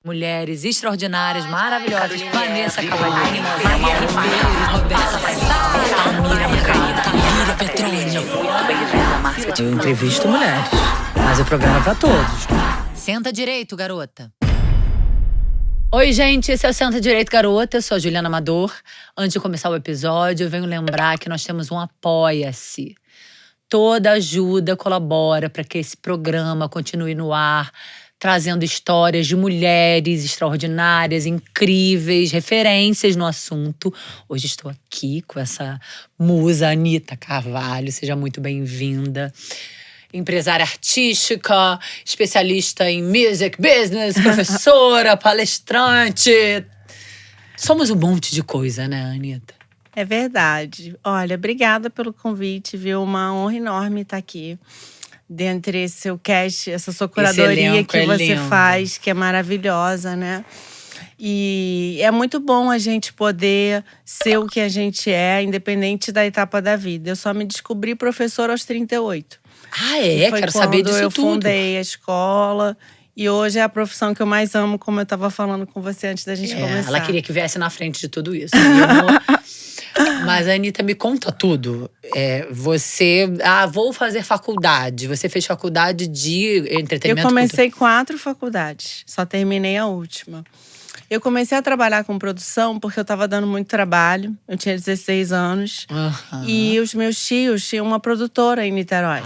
Mulheres extraordinárias, maravilhosas. Vanessa Cavalini, Maria Ribeiro, Roberta Sara, Tamira Petrônio. Eu entrevisto mulheres, mas o programa é pra todos. Senta direito, garota. Oi, gente, esse é o Senta Direito, Garota. Eu sou a Juliana Amador. Antes de começar o episódio, eu venho lembrar que nós temos um Apoia-se. Toda ajuda colabora para que esse programa continue no ar, trazendo histórias de mulheres extraordinárias, incríveis, referências no assunto. Hoje estou aqui com essa musa, Anitta Carvalho. Seja muito bem-vinda. Empresária artística, especialista em music business, professora, palestrante. Somos um monte de coisa, né, Anitta? É verdade. Olha, obrigada pelo convite, viu? Uma honra enorme estar aqui. Dentre esse seu cast, essa sua curadoria que você faz, que é maravilhosa, né? E é muito bom a gente poder ser o que a gente é, independente da etapa da vida. Eu só me descobri professora aos 38. Ah, é? Quero saber disso tudo. Eu fundei a escola. E hoje é a profissão que eu mais amo, como eu estava falando com você antes da gente começar. Ela queria que viesse na frente de tudo isso. Mas, Anitta, me conta tudo. Vou fazer faculdade. Você fez faculdade de entretenimento? Eu comecei 4 faculdades, só terminei a última. Eu comecei a trabalhar com produção porque eu estava dando muito trabalho. Eu tinha 16 anos. E os meus tios tinham uma produtora em Niterói.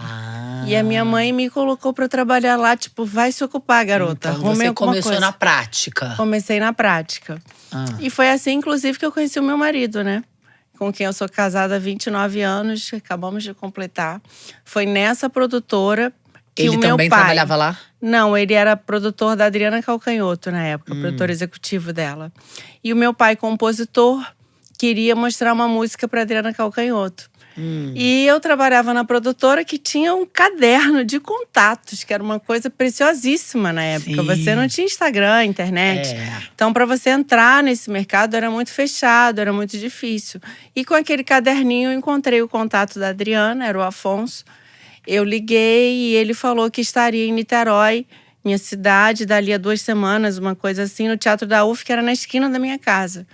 E a minha mãe me colocou para trabalhar lá, tipo, vai se ocupar, garota. Então você começou na prática. Comecei na prática. E foi assim, inclusive, que eu conheci o meu marido, né? Com quem eu sou casada há 29 anos, acabamos de completar. Foi nessa produtora que ele o meu pai… Ele também trabalhava lá? Não, ele era produtor da Adriana Calcanhoto na época, produtor executivo dela. E o meu pai, compositor, queria mostrar uma música para Adriana Calcanhoto. E eu trabalhava na produtora que tinha um caderno de contatos, que era uma coisa preciosíssima na época. Sim. Você não tinha Instagram, internet. Então, para você entrar nesse mercado, era muito fechado, era muito difícil. E com aquele caderninho, eu encontrei o contato da Adriana, era o Afonso. Eu liguei e ele falou que estaria em Niterói, minha cidade, dali a 2 semanas, uma coisa assim, no Teatro da UF, que era na esquina da minha casa.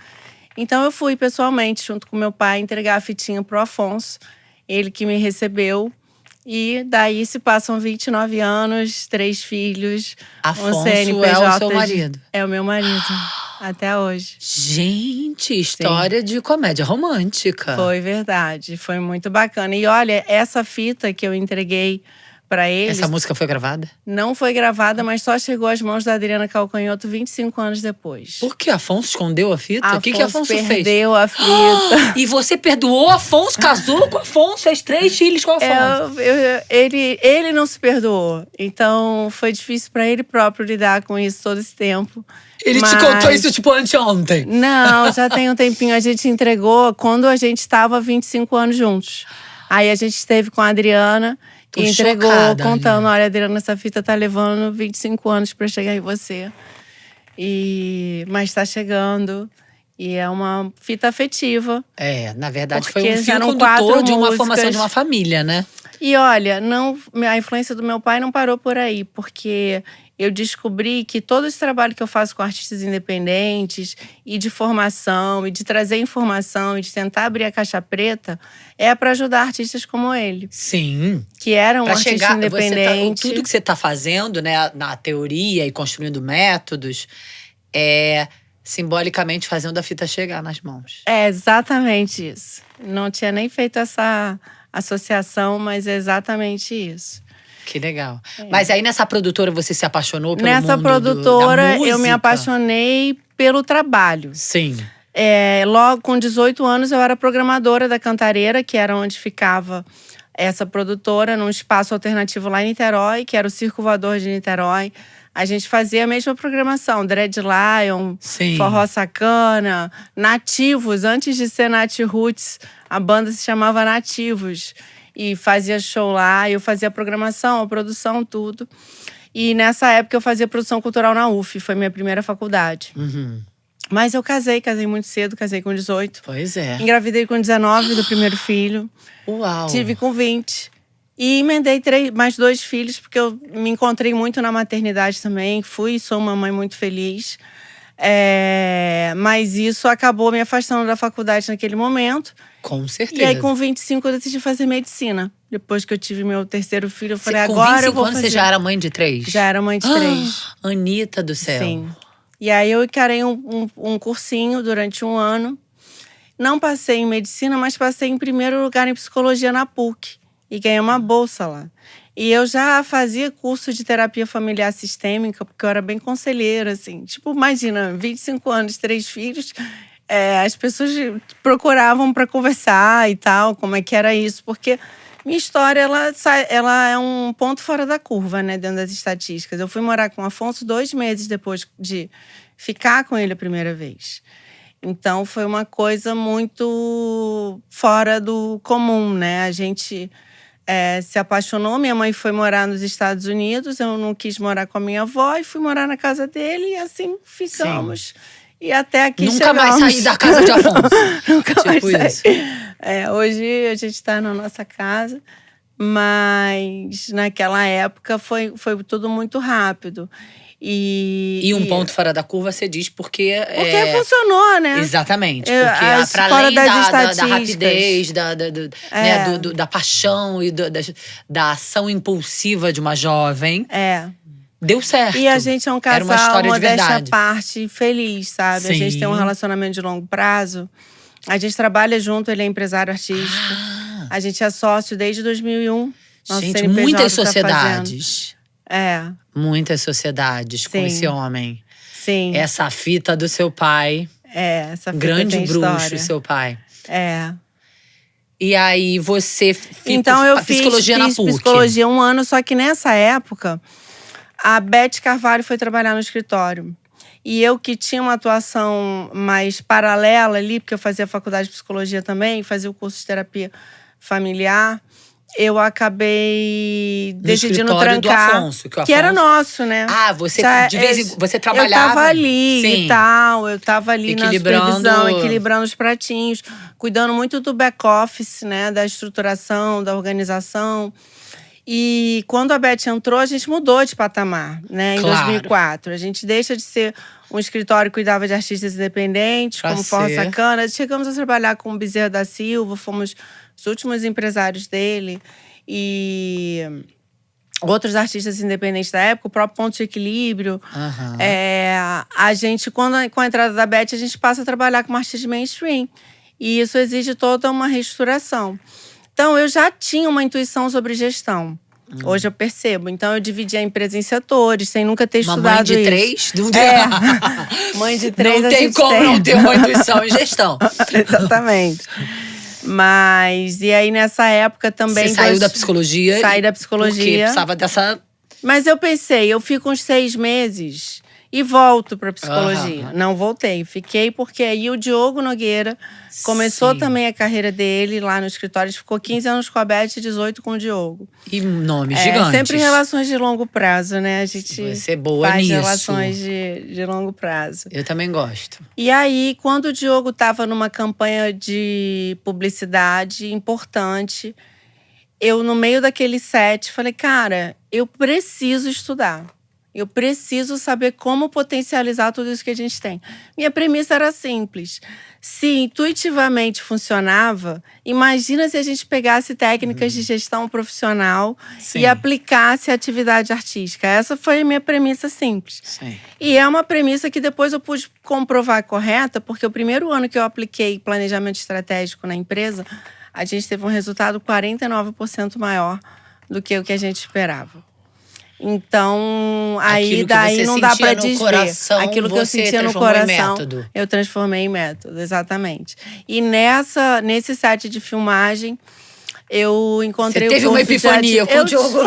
Então eu fui pessoalmente, junto com meu pai, entregar a fitinha pro Afonso. Ele que me recebeu. E daí se passam 29 anos, 3 filhos. Afonso CNPJ é o seu marido? É o meu marido, até hoje. Gente, história de comédia romântica. Foi verdade, foi muito bacana. E olha, essa fita que eu entreguei pra eles… Essa música foi gravada? Não foi gravada, mas só chegou às mãos da Adriana Calcanhoto 25 anos depois. Por que? Afonso escondeu a fita? O que Afonso fez? Perdeu a fita. E você perdoou Afonso? Casou com Afonso? Fez 3 filhos com Afonso? Ele não se perdoou. Então, foi difícil pra ele próprio lidar com isso todo esse tempo. Ele te contou isso, tipo, anteontem? Não, já tem um tempinho. A gente entregou quando a gente estava 25 anos juntos. Aí a gente esteve com a Adriana… E entregou, chocada, contando, olha, Adriana, essa fita tá levando 25 anos pra chegar em você. Mas tá chegando. E é uma fita afetiva. Na verdade foi um fio condutor de uma formação de uma família, né? E olha, a influência do meu pai não parou por aí. Porque eu descobri que todo esse trabalho que eu faço com artistas independentes e de formação, e de trazer informação, e de tentar abrir a caixa preta, é para ajudar artistas como ele. Sim. Que eram artistas independentes. Tudo que você está fazendo, né, na teoria e construindo métodos, é simbolicamente fazendo a fita chegar nas mãos. É exatamente isso. Não tinha nem feito essa associação, mas é exatamente isso. Que legal. Mas aí nessa produtora você se apaixonou pelo Nessa mundo produtora da música? Eu me apaixonei pelo trabalho. Sim. Logo com 18 anos eu era programadora da Cantareira, que era onde ficava essa produtora, num espaço alternativo lá em Niterói, que era o Circo Voador de Niterói. A gente fazia a mesma programação, Dread Lion, Sim. Forró Sacana, Nativos. Antes de ser Nat Roots, a banda se chamava Nativos. E fazia show lá, eu fazia a programação, a produção, tudo. E nessa época eu fazia produção cultural na UF, foi minha primeira faculdade. Mas eu casei muito cedo, casei com 18. Pois é. Engravidei com 19 do primeiro filho. Uau! Tive com 20. E emendei mais 2 filhos, porque eu me encontrei muito na maternidade também. Sou uma mãe muito feliz. Mas isso acabou me afastando da faculdade naquele momento. Com certeza. E aí, com 25, eu decidi fazer medicina. Depois que eu tive meu terceiro filho, eu falei, Com agora 25 eu vou anos fazer. você já era mãe de 3? Já era mãe de 3. Anitta do céu. Sim. E aí eu encarei um cursinho durante 1 ano. Não passei em medicina, mas passei em primeiro lugar em psicologia na PUC. E ganhei uma bolsa lá. E eu já fazia curso de terapia familiar sistêmica, porque eu era bem conselheira, assim. Tipo, imagina, 25 anos, 3 filhos. As pessoas procuravam para conversar e tal, como é que era isso. Porque minha história, ela é um ponto fora da curva, né, dentro das estatísticas. Eu fui morar com o Afonso 2 meses depois de ficar com ele a primeira vez. Então, foi uma coisa muito fora do comum, né? A gente se apaixonou. Minha mãe foi morar nos Estados Unidos. Eu não quis morar com a minha avó e fui morar na casa dele. E assim ficamos. Sim. E até aqui Nunca chegamos. mais saí da casa de Afonso. Nunca tipo mais isso. Hoje a gente está na nossa casa. Mas naquela época foi tudo muito rápido. E um ponto fora da curva, você diz, porque funcionou, né? Exatamente. Porque para além da rapidez, da paixão e da ação impulsiva de uma jovem, deu certo. E a gente é um casal, era uma história modéstia à parte, feliz, sabe? Sim. A gente tem um relacionamento de longo prazo. A gente trabalha junto, ele é empresário artístico. A gente é sócio desde 2001. Nosso gente, CNPJ muitas tá sociedades. Muitas sociedades. Sim. Com esse homem. Sim. Essa fita do seu pai. Essa fita grande tem bruxo, história. seu pai. E aí você então eu psicologia fiz na PUC. Psicologia 1 ano, só que nessa época a Beth Carvalho foi trabalhar no escritório. E eu, que tinha uma atuação mais paralela ali, porque eu fazia faculdade de psicologia também, fazia o curso de terapia familiar, eu acabei decidindo trancar. Do Afonso, que era nosso, né? Você você trabalhava? Eu tava ali Sim. e tal, eu tava ali na supervisão, equilibrando os pratinhos, cuidando muito do back-office, né? Da estruturação, da organização. E quando a Beth entrou, a gente mudou de patamar, né? Em 2004. A gente deixa de ser um escritório que cuidava de artistas independentes, como Forra Sacana. Chegamos a trabalhar com o Bezerra da Silva, fomos os últimos empresários dele. E outros artistas independentes da época, o próprio Ponto de Equilíbrio. A gente, com a entrada da Beth, a gente passa a trabalhar com artistas de mainstream. E isso exige toda uma reestruturação. Então, eu já tinha uma intuição sobre gestão. Hoje eu percebo. Então, eu dividi a empresa em setores, sem nunca ter estudado isso. Mãe de 3? Mãe de 3, não tem como não ter uma intuição em gestão. Exatamente. E aí nessa época também… Você saiu da psicologia? Saí da psicologia. Porque precisava dessa… Mas eu pensei, eu fico uns 6 meses… e volto para psicologia. Não voltei, fiquei porque aí o Diogo Nogueira começou também a carreira dele lá no escritório. Ele ficou 15 anos com a Beth e 18 com o Diogo. E nomes gigantes. Sempre relações de longo prazo, né? A gente Você é boa faz nisso. relações de longo prazo. Eu também gosto. E aí, quando o Diogo estava numa campanha de publicidade importante, eu, no meio daquele set, falei, cara, eu preciso estudar. Eu preciso saber como potencializar tudo isso que a gente tem. Minha premissa era simples. Se intuitivamente funcionava, imagina se a gente pegasse técnicas de gestão profissional e aplicasse a atividade artística. Essa foi a minha premissa simples. Sim. E é uma premissa que depois eu pude comprovar correta, porque o primeiro ano que eu apliquei planejamento estratégico na empresa, a gente teve um resultado 49% maior do que o que a gente esperava. Então, aí daí não dá pra desver. Aquilo que eu sentia no coração, eu transformei em método, exatamente. E nesse set de filmagem, eu encontrei o curso de… Você teve uma epifania com o Diogo?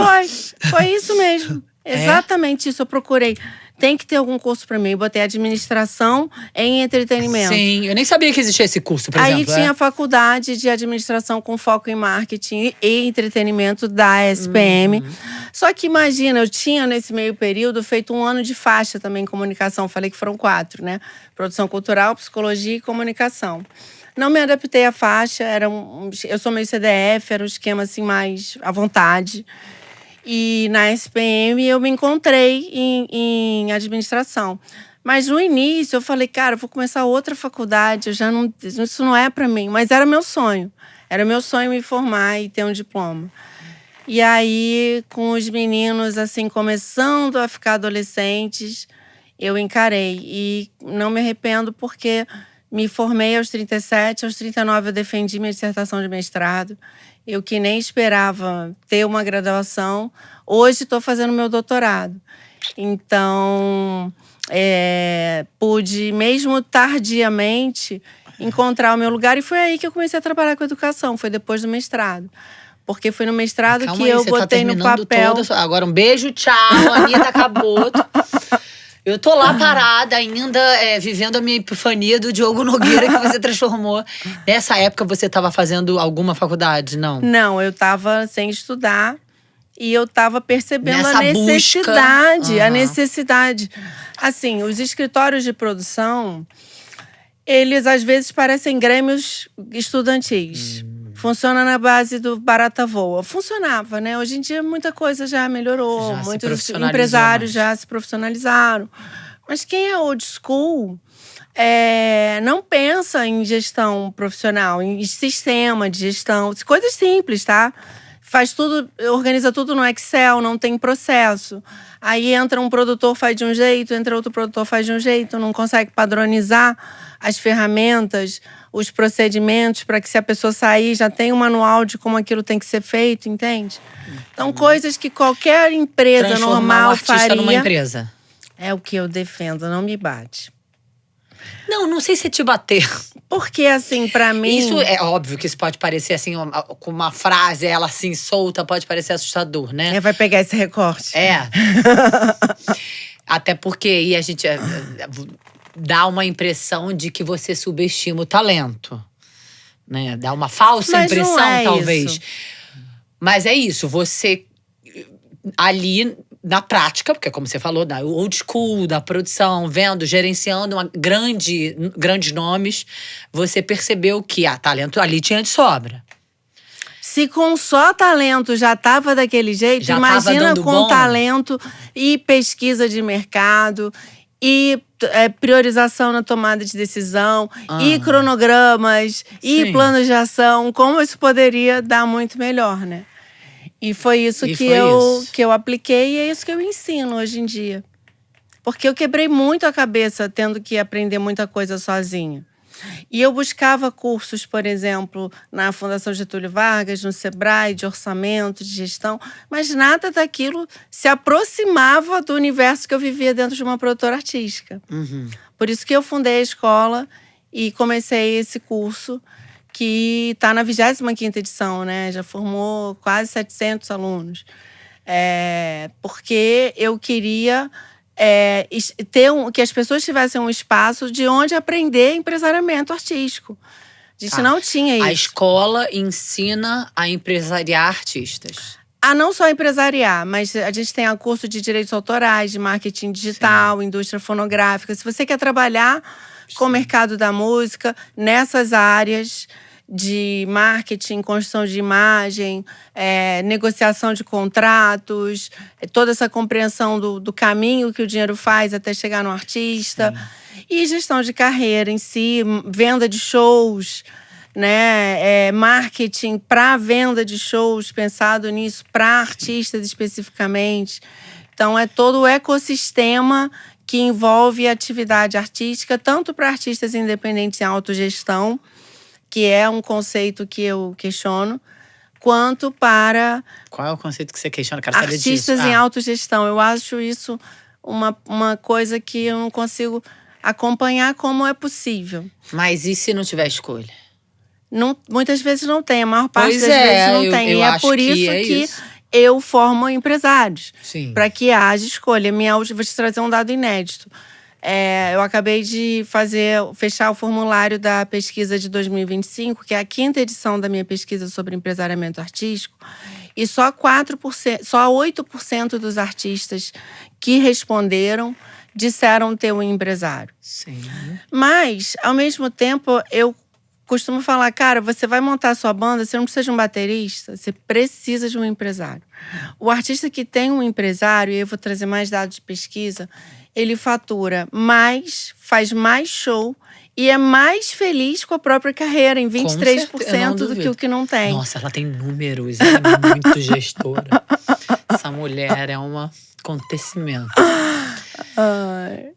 Foi isso mesmo. Exatamente isso. Eu procurei tem que ter algum curso pra mim. Eu botei administração em entretenimento. Sim, eu nem sabia que existia esse curso, por Aí exemplo. tinha a faculdade de administração com foco em marketing e entretenimento da SPM. Só que imagina, eu tinha nesse meio período feito 1 ano de faixa também em comunicação. Falei que foram 4, né? Produção cultural, psicologia e comunicação. Não me adaptei à faixa, eu sou meio CDF, era um esquema assim mais à vontade. E na SPM eu me encontrei em administração. Mas no início eu falei, cara, eu vou começar outra faculdade, isso não é para mim. Mas era meu sonho. Era meu sonho me formar e ter um diploma. E aí, com os meninos assim começando a ficar adolescentes, eu encarei. E não me arrependo porque me formei aos 37, aos 39 eu defendi minha dissertação de mestrado. Eu que nem esperava ter uma graduação, hoje estou fazendo meu doutorado. Então, pude, mesmo tardiamente, encontrar o meu lugar. E foi aí que eu comecei a trabalhar com educação, foi depois do mestrado. Porque foi no mestrado Calma que aí, eu você botei tá no papel. Agora um beijo, tchau, Anitta Caboto. Eu tô lá parada ainda, vivendo a minha epifania do Diogo Nogueira que você transformou. Nessa época você tava fazendo alguma faculdade, não? Não, eu tava sem estudar e eu tava percebendo Nessa a necessidade. busca. A necessidade. Assim, os escritórios de produção, eles às vezes parecem grêmios estudantis. Funciona na base do barata voa. Funcionava, né? Hoje em dia muita coisa já melhorou. Já se Muitos profissionalizou empresários mais. já se profissionalizaram. Mas quem é old school não pensa em gestão profissional, em sistema de gestão. Coisas simples, tá? Faz tudo, organiza tudo no Excel, não tem processo. Aí entra um produtor, faz de um jeito, entra outro produtor, faz de um jeito, não consegue padronizar as ferramentas, os procedimentos, para que se a pessoa sair já tem um manual de como aquilo tem que ser feito, entende? Então, coisas que qualquer empresa Transformar normal um artista faria. numa empresa. É o que eu defendo, não me bate. Não sei se te bater. Porque, assim, pra mim… Isso é óbvio que isso pode parecer assim, com uma frase, ela assim, solta, pode parecer assustador, né? Vai pegar esse recorte. Até porque e a gente dá uma impressão de que você subestima o talento, né? Dá uma falsa impressão, não é talvez. isso. Mas é isso, você ali na prática, porque como você falou, da old school, da produção, vendo, gerenciando grandes nomes, você percebeu que talento ali tinha de sobra. Se com só talento já estava daquele jeito, Já imagina tava com dando bom. talento e pesquisa de mercado e priorização na tomada de decisão e cronogramas e Sim. planos de ação, como isso poderia dar muito melhor, né? E foi isso E que foi eu isso. que eu apliquei e é isso que eu ensino hoje em dia. Porque eu quebrei muito a cabeça tendo que aprender muita coisa sozinha. E eu buscava cursos, por exemplo, na Fundação Getúlio Vargas, no Sebrae, de orçamento, de gestão, mas nada daquilo se aproximava do universo que eu vivia dentro de uma produtora artística. Por isso que eu fundei a escola e comecei esse curso, que está na 25ª edição, né? Já formou quase 700 alunos. Porque eu queria que as pessoas tivessem um espaço de onde aprender empresariamento artístico. A gente não tinha isso. A escola ensina a empresariar artistas. A não só empresariar, mas a gente tem curso de direitos autorais, de marketing digital, indústria fonográfica. Se você quer trabalhar com o mercado da música, nessas áreas de marketing, construção de imagem, negociação de contratos, toda essa compreensão do caminho que o dinheiro faz até chegar no artista. E gestão de carreira em si, venda de shows, né? Marketing para venda de shows, pensado nisso, para artistas especificamente. Então, é todo o ecossistema que envolve a atividade artística, tanto para artistas independentes em autogestão, que é um conceito que eu questiono, quanto para… Qual é o conceito que você questiona? Quero saber disso. Artistas em autogestão. Eu acho isso uma coisa que eu não consigo acompanhar como é possível. Mas e se não tiver escolha? Muitas vezes não tem, a maior parte Pois das vezes não tem. eu E acho por que isso é que isso. eu formo empresários. Sim. Para que haja escolha. Vou te trazer um dado inédito. Eu acabei de fechar o formulário da pesquisa de 2025, que é a 5ª edição da minha pesquisa sobre empresariamento artístico. E só 8% dos artistas que responderam disseram ter um empresário. Sim. Mas, ao mesmo tempo, eu costumo falar, cara, você vai montar a sua banda, você não precisa de um baterista, você precisa de um empresário. O artista que tem um empresário, e eu vou trazer mais dados de pesquisa, ele fatura mais, faz mais show e é mais feliz com a própria carreira, em 23% do que o que não tem. Nossa, ela tem números, ela é muito gestora. Essa mulher é um acontecimento.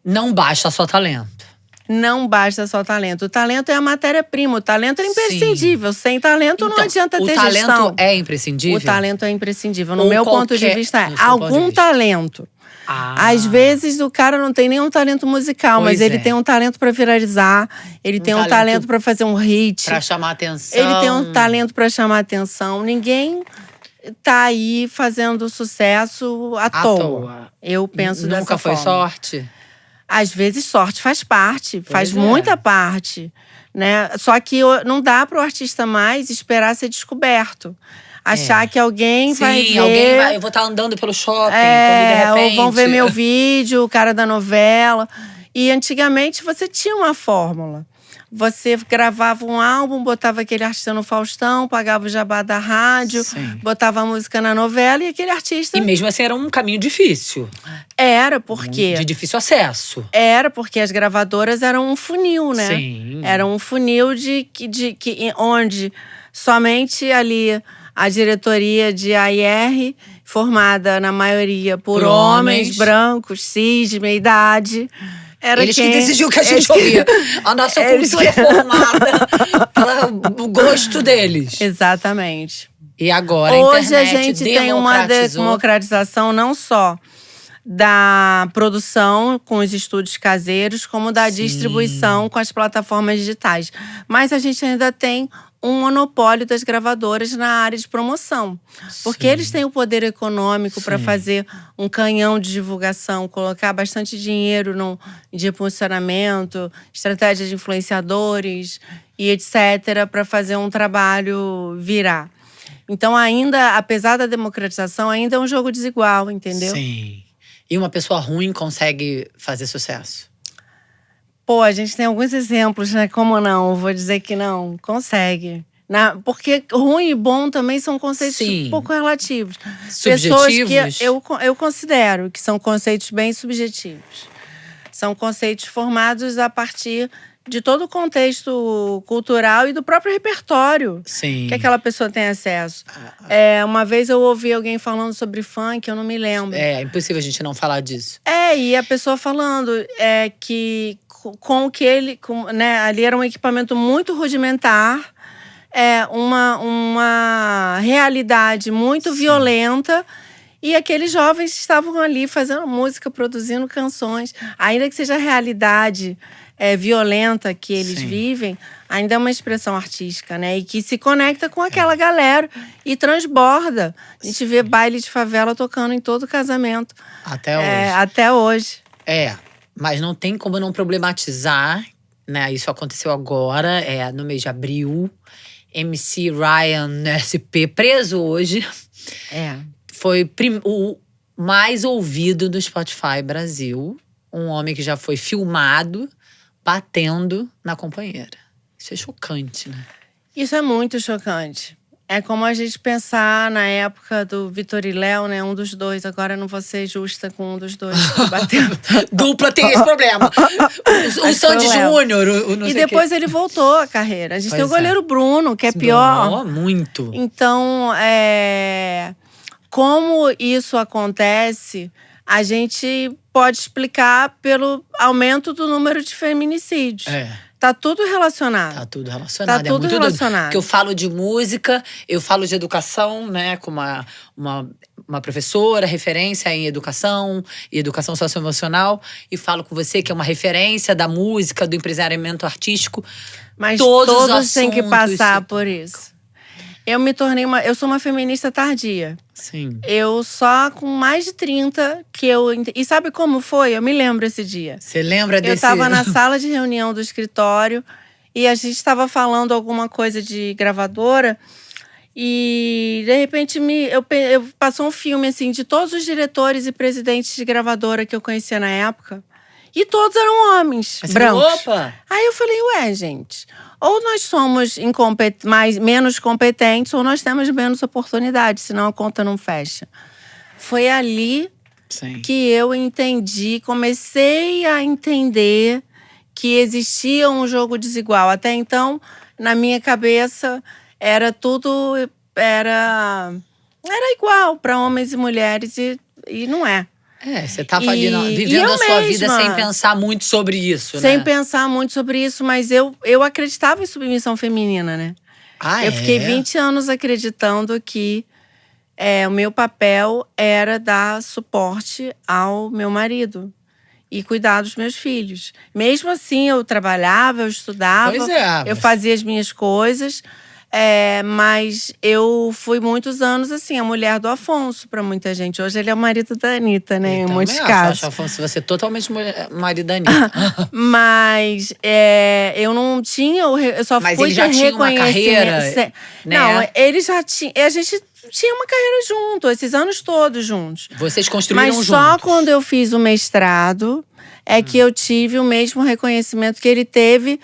Não basta só talento. Não basta só talento. O talento é a matéria-prima. O talento é imprescindível. Sem talento não adianta ter gestão. O talento é imprescindível? O talento é imprescindível. No meu ponto de vista, é algum talento. Às vezes o cara não tem nenhum talento musical, mas ele tem um talento para viralizar, ele tem um talento para fazer um hit. Para chamar atenção. Ele tem um talento para chamar atenção. Ninguém tá aí fazendo sucesso à toa. Eu penso dessa forma. Nunca foi sorte? Às vezes sorte faz parte, faz muita parte, né? Só que não dá para o artista mais esperar ser descoberto. Achar que alguém vai ver… eu vou estar andando pelo shopping, quando de repente… ou vão ver meu vídeo, o cara da novela. E antigamente você tinha uma fórmula. Você gravava um álbum, botava aquele artista no Faustão, pagava o jabá da rádio, botava a música na novela e aquele artista… E mesmo assim era um caminho difícil. Era, porque… De difícil acesso. Era, porque as gravadoras eram um funil, né? Sim. Era um funil onde somente ali a diretoria de AIR, formada na maioria por homens brancos, cis, de meia idade… Eles que decidiam o que a gente ouvia. A nossa cultura é formada pelo gosto deles. Exatamente. E agora hoje a gente tem uma democratização não só da produção com os estúdios caseiros, como da distribuição com as plataformas digitais. Mas a gente ainda tem um monopólio das gravadoras na área de promoção. Porque eles têm o poder econômico para fazer um canhão de divulgação, colocar bastante dinheiro de posicionamento, estratégia de influenciadores e etc., para fazer um trabalho virar. Então, ainda, apesar da democratização, ainda é um jogo desigual, entendeu? Sim. E uma pessoa ruim consegue fazer sucesso? Pô, a gente tem alguns exemplos, né? Como não? Vou dizer que não. Consegue. Porque ruim e bom também são conceitos um pouco relativos. Subjetivos? Pessoas que eu considero que são conceitos bem subjetivos. São conceitos formados a partir de todo o contexto cultural e do próprio repertório que aquela pessoa tem acesso. Uma vez eu ouvi alguém falando sobre funk, eu não me lembro. É impossível a gente não falar disso. E a pessoa falando que ali era um equipamento muito rudimentar, uma realidade muito violenta. E aqueles jovens estavam ali fazendo música, produzindo canções. Ainda que seja a realidade violenta que eles vivem, ainda é uma expressão artística, né? E que se conecta com aquela galera e transborda. A gente vê baile de favela tocando em todo casamento. Até hoje. Até hoje. Mas não tem como não problematizar, né? Isso aconteceu agora, no mês de abril. MC Ryan SP, preso hoje. Foi o mais ouvido do Spotify Brasil. Um homem que já foi filmado batendo na companheira. Isso é chocante, né? Isso é muito chocante. É como a gente pensar na época do Vitor e Léo, né? Um dos dois. Agora eu não vou ser justa com um dos dois que bateu. Dupla tem esse problema. O Sandy Júnior. E depois ele voltou à carreira. A gente tem o goleiro Bruno, que é pior. Muito. Então, como isso acontece, a gente pode explicar pelo aumento do número de feminicídios. Tá tudo relacionado. Tá tudo relacionado. Tá tudo relacionado. Porque eu falo de música, eu falo de educação, né? Com uma professora, referência em educação e educação socioemocional. E falo com você, que é uma referência da música, do empresariamento artístico. Mas todos têm que passar por isso. Eu sou uma feminista tardia. Sim. Eu só com mais de 30 que eu… E sabe como foi? Eu me lembro esse dia. Você lembra desse… Eu estava na sala de reunião do escritório e a gente estava falando alguma coisa de gravadora e, de repente, passou um filme, assim, de todos os diretores e presidentes de gravadora que eu conhecia na época. E todos eram homens, brancos. Opa! Aí eu falei, ué, gente, ou nós somos menos competentes ou nós temos menos oportunidades, senão a conta não fecha. Foi ali que eu entendi, comecei a entender que existia um jogo desigual. Até então, na minha cabeça, era igual para homens e mulheres e não é. Você tava ali vivendo a sua vida sem pensar muito sobre isso, né? Sem pensar muito sobre isso, mas eu acreditava em submissão feminina, né? Eu fiquei 20 anos acreditando que o meu papel era dar suporte ao meu marido e cuidar dos meus filhos. Mesmo assim, eu trabalhava, eu estudava, eu fazia as minhas coisas. Mas eu fui muitos anos, assim, a mulher do Afonso pra muita gente. Hoje ele é o marido da Anitta, né? Em muitos casos. Afonso, você é totalmente marido da Anitta. Mas eu não tinha… Eu só Mas fui ele já tinha uma carreira, né? Não, ele já tinha… A gente tinha uma carreira junto, esses anos todos juntos. Vocês construíram juntos. Mas só quando eu fiz o mestrado é que eu tive o mesmo reconhecimento que ele teve…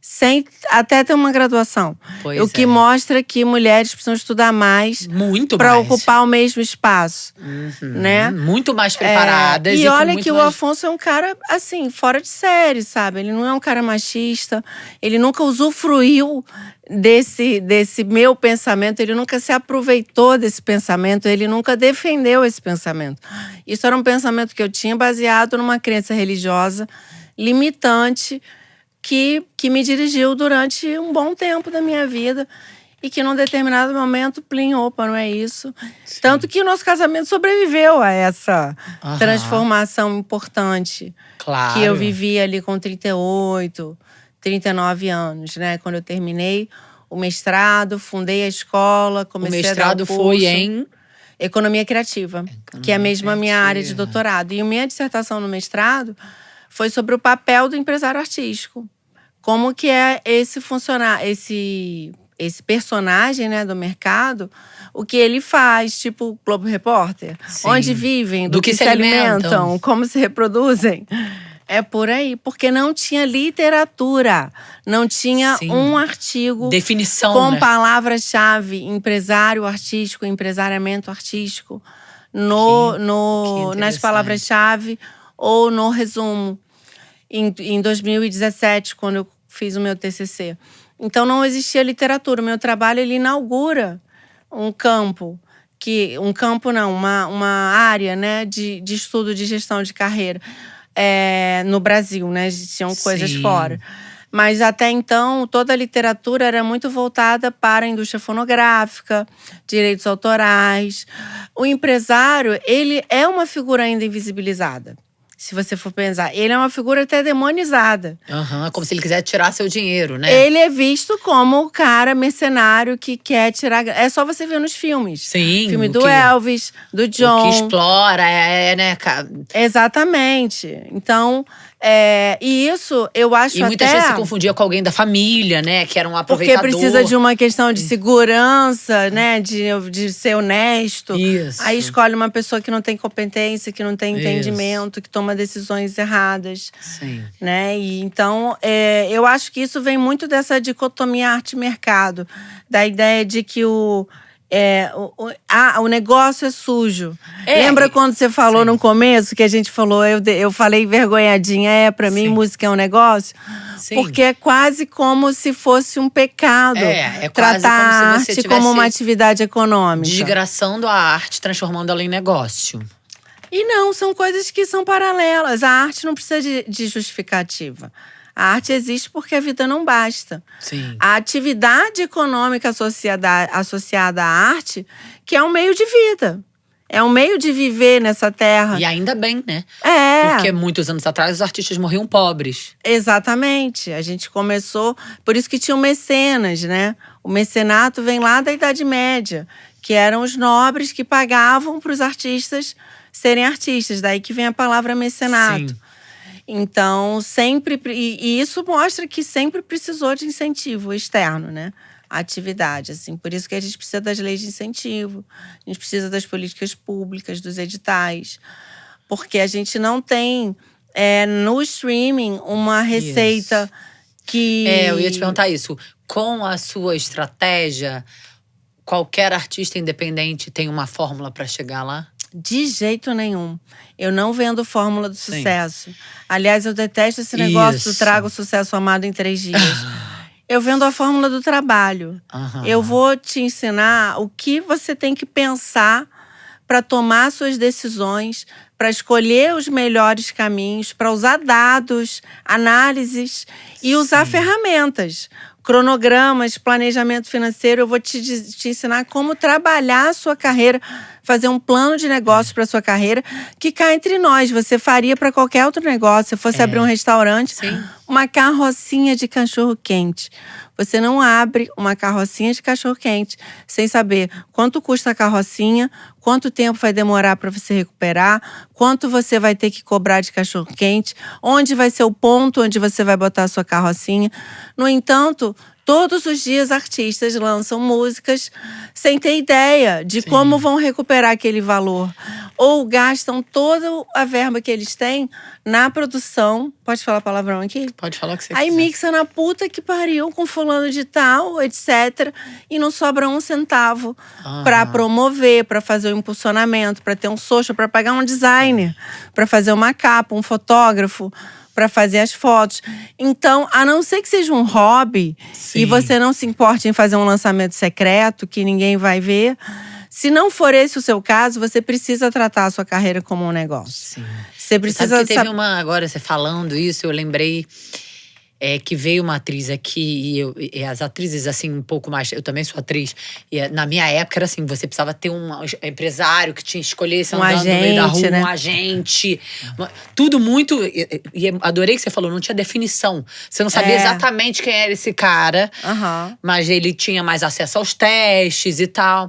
sem até ter uma graduação. O que mostra que mulheres precisam estudar mais para ocupar o mesmo espaço, né? Muito mais preparadas. E olha que o Afonso é um cara, assim, fora de série, sabe? Ele não é um cara machista, ele nunca usufruiu desse meu pensamento, ele nunca se aproveitou desse pensamento, ele nunca defendeu esse pensamento. Isso era um pensamento que eu tinha baseado numa crença religiosa limitante, que me dirigiu durante um bom tempo da minha vida e que num determinado momento, opa, não é isso. Sim. Tanto que o nosso casamento sobreviveu a essa transformação importante que eu vivi ali com 38, 39 anos, né? Quando eu terminei o mestrado, fundei a escola, comecei a dar o curso. O mestrado foi em… Economia Criativa, que é a mesma minha área de doutorado. E a minha dissertação no mestrado foi sobre o papel do empresário artístico. Como que é esse personagem, né, do mercado, o que ele faz, tipo o Globo Repórter. Sim. Onde vivem, do que se alimentam, como se reproduzem. É por aí, porque não tinha literatura, não tinha um artigo definição, com né? Palavra-chave, empresário artístico, empresariamento artístico, nas palavras-chave ou no resumo. Em 2017, quando eu fiz o meu TCC. Então, não existia literatura. O meu trabalho, ele inaugura um campo, uma área, né, de estudo de gestão de carreira no Brasil, né? Existiam coisas fora. Mas até então, toda a literatura era muito voltada para a indústria fonográfica, direitos autorais. O empresário, ele é uma figura ainda invisibilizada. Se você for pensar, ele é uma figura até demonizada. Como se ele quisesse tirar seu dinheiro, né? Ele é visto como o cara mercenário que quer tirar… É só você ver nos filmes. Sim. Filme do Elvis, do John. O que explora, né? Exatamente. Então… e isso, eu acho até… E muitas vezes se confundia com alguém da família, né? Que era um aproveitador. Porque precisa de uma questão de segurança, né? De ser honesto. Isso. Aí escolhe uma pessoa que não tem competência, que não tem entendimento, que toma decisões erradas. Sim. Né? E então, eu acho que isso vem muito dessa dicotomia arte-mercado. Da ideia de que o negócio é sujo. Lembra quando você falou no começo, que a gente falou, eu falei vergonhadinha, pra mim música é um negócio? Sim. Porque é quase como se fosse um pecado tratar a arte como uma atividade econômica. Desgraçando a arte, transformando ela em negócio. E não, são coisas que são paralelas. A arte não precisa de justificativa. A arte existe porque a vida não basta. Sim. A atividade econômica associada à arte, que é um meio de vida. É um meio de viver nessa terra. E ainda bem, né? É. Porque muitos anos atrás os artistas morriam pobres. Exatamente. A gente começou… Por isso que tinha o mecenas, né? O mecenato vem lá da Idade Média, que eram os nobres que pagavam para os artistas serem artistas. Daí que vem a palavra mecenato. Sim. Então, sempre… E isso mostra que sempre precisou de incentivo externo, né? A atividade, assim. Por isso que a gente precisa das leis de incentivo. A gente precisa das políticas públicas, dos editais. Porque a gente não tem… no streaming, uma receita que… Eu ia te perguntar isso. Com a sua estratégia, qualquer artista independente tem uma fórmula para chegar lá? De jeito nenhum. Eu não vendo fórmula do sucesso. Aliás, eu detesto esse negócio do traga o sucesso amado em 3 dias. Eu vendo a fórmula do trabalho. Eu vou te ensinar o que você tem que pensar para tomar suas decisões, para escolher os melhores caminhos, para usar dados, análises e usar ferramentas. Cronogramas, planejamento financeiro. Eu vou te ensinar como trabalhar a sua carreira, fazer um plano de negócio para a sua carreira, que cá entre nós, você faria para qualquer outro negócio. Se fosse abrir um restaurante, uma carrocinha de cachorro-quente. Você não abre uma carrocinha de cachorro-quente sem saber quanto custa a carrocinha, quanto tempo vai demorar para você recuperar, quanto você vai ter que cobrar de cachorro-quente, onde vai ser o ponto onde você vai botar a sua carrocinha. No entanto, todos os dias artistas lançam músicas sem ter ideia de como vão recuperar aquele valor. Ou gastam toda a verba que eles têm na produção. Pode falar palavrão aqui? Pode falar o que você Aí quiser. mixa na puta que pariu com fulano de tal, etc. E não sobra um centavo pra promover, pra fazer o impulsionamento, pra ter um social, pra pagar um designer, pra fazer uma capa, um fotógrafo, pra fazer as fotos. Então, a não ser que seja um hobby e você não se importe em fazer um lançamento secreto que ninguém vai ver, se não for esse o seu caso, você precisa tratar a sua carreira como um negócio. Você precisa… Sabe que teve uma… Agora, você falando isso, eu lembrei… que veio uma atriz aqui e as atrizes, assim, um pouco mais… Eu também sou atriz. E na minha época era assim, você precisava ter um empresário que tinha que escolher se andando no meio da rua, né? um agente. Tudo muito… E adorei que você falou, não tinha definição. Você não sabia exatamente quem era esse cara. Mas ele tinha mais acesso aos testes e tal.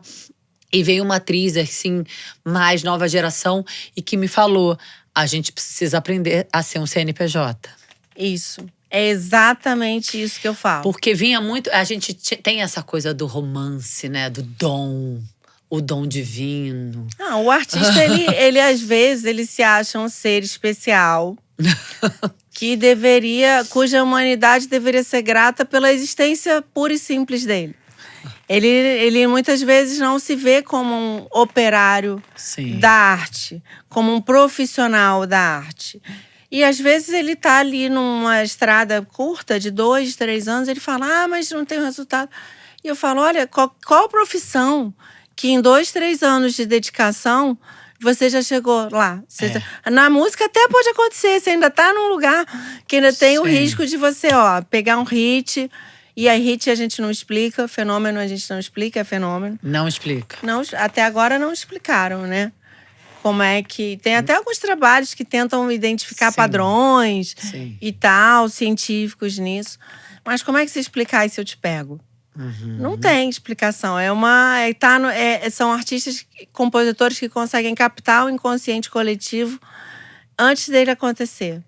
E veio uma atriz, assim, mais nova geração e que me falou, a gente precisa aprender a ser um CNPJ. Isso. É exatamente isso que eu falo. Porque vinha muito… A gente tem essa coisa do romance, né? Do dom. O dom divino. O artista, ele às vezes, ele se acha um ser especial. Cuja humanidade deveria ser grata pela existência pura e simples dele. Ele muitas vezes não se vê como um operário da arte, como um profissional da arte. E às vezes ele tá ali numa estrada curta de 2, 3 anos, ele fala, mas não tem resultado. E eu falo, olha, qual profissão que em 2, 3 anos de dedicação você já chegou lá? Na música até pode acontecer, você ainda tá num lugar que ainda tem o risco de você, pegar um hit… E a hit a gente não explica, fenômeno a gente não explica, é fenômeno. Não explica. Não, até agora não explicaram, né? Como é que… Tem até alguns trabalhos que tentam identificar padrões e tal, científicos nisso. Mas como é que você explicar isso, eu te pego? Não tem explicação. São artistas, compositores que conseguem captar o inconsciente coletivo antes dele acontecer.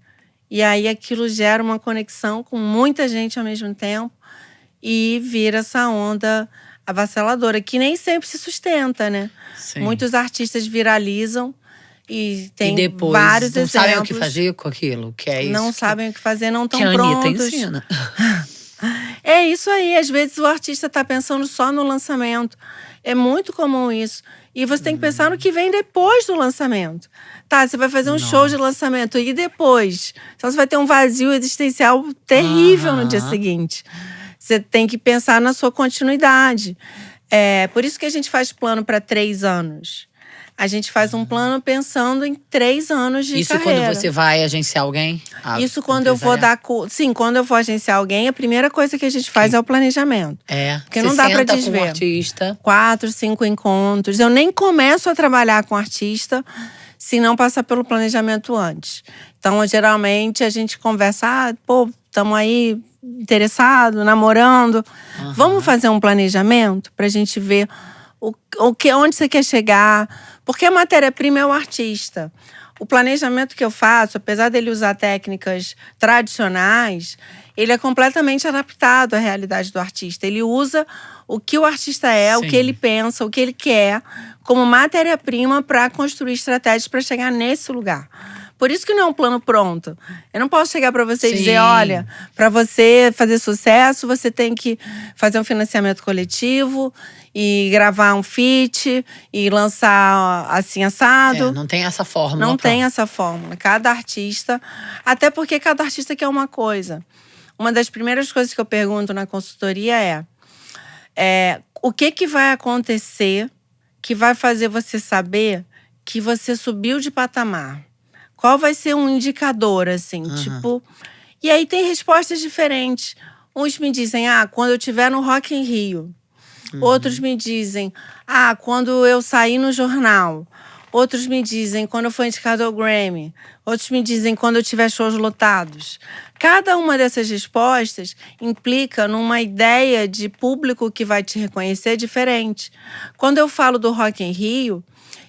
E aí aquilo gera uma conexão com muita gente ao mesmo tempo. E vira essa onda avassaladora, que nem sempre se sustenta, né? Muitos artistas viralizam e tem depois vários não exemplos. Sabem o que fazer com aquilo, que é isso. Não sabem o que fazer, não estão que prontos. A Anitta ensina. É isso aí, às vezes o artista tá pensando só no lançamento. É muito comum isso. E você tem que pensar no que vem depois do lançamento. Tá, você vai fazer um show de lançamento, e depois? Então você vai ter um vazio existencial terrível no dia seguinte. Você tem que pensar na sua continuidade. Por isso que a gente faz plano para 3 anos. A gente faz um plano pensando em 3 anos de carreira. Isso quando você vai agenciar alguém? Isso quando eu vou dar… Sim, quando eu vou agenciar alguém, a primeira coisa que a gente faz é o planejamento. Porque não dá pra desver. Com um artista. 4, 5 encontros. Eu nem começo a trabalhar com artista se não passar pelo planejamento antes. Então, geralmente, a gente conversa… estamos aí interessados, namorando. Vamos fazer um planejamento pra gente ver onde você quer chegar. Porque a matéria-prima é o artista. O planejamento que eu faço, apesar dele usar técnicas tradicionais, ele é completamente adaptado à realidade do artista. Ele usa o que o artista é, o que ele pensa, o que ele quer, como matéria-prima para construir estratégias para chegar nesse lugar. Por isso que não é um plano pronto. Eu não posso chegar para você e dizer, olha, para você fazer sucesso, você tem que fazer um financiamento coletivo e gravar um feat e lançar assim assado. Não tem essa fórmula. Não tem essa fórmula. Cada artista… Até porque cada artista quer uma coisa. Uma das primeiras coisas que eu pergunto na consultoria é o que vai acontecer que vai fazer você saber que você subiu de patamar? Qual vai ser um indicador, assim, tipo… E aí tem respostas diferentes. Uns me dizem, quando eu estiver no Rock in Rio. Outros me dizem, quando eu sair no jornal. Outros me dizem, quando eu for indicado ao Grammy. Outros me dizem, quando eu tiver shows lotados. Cada uma dessas respostas implica numa ideia de público que vai te reconhecer diferente. Quando eu falo do Rock in Rio,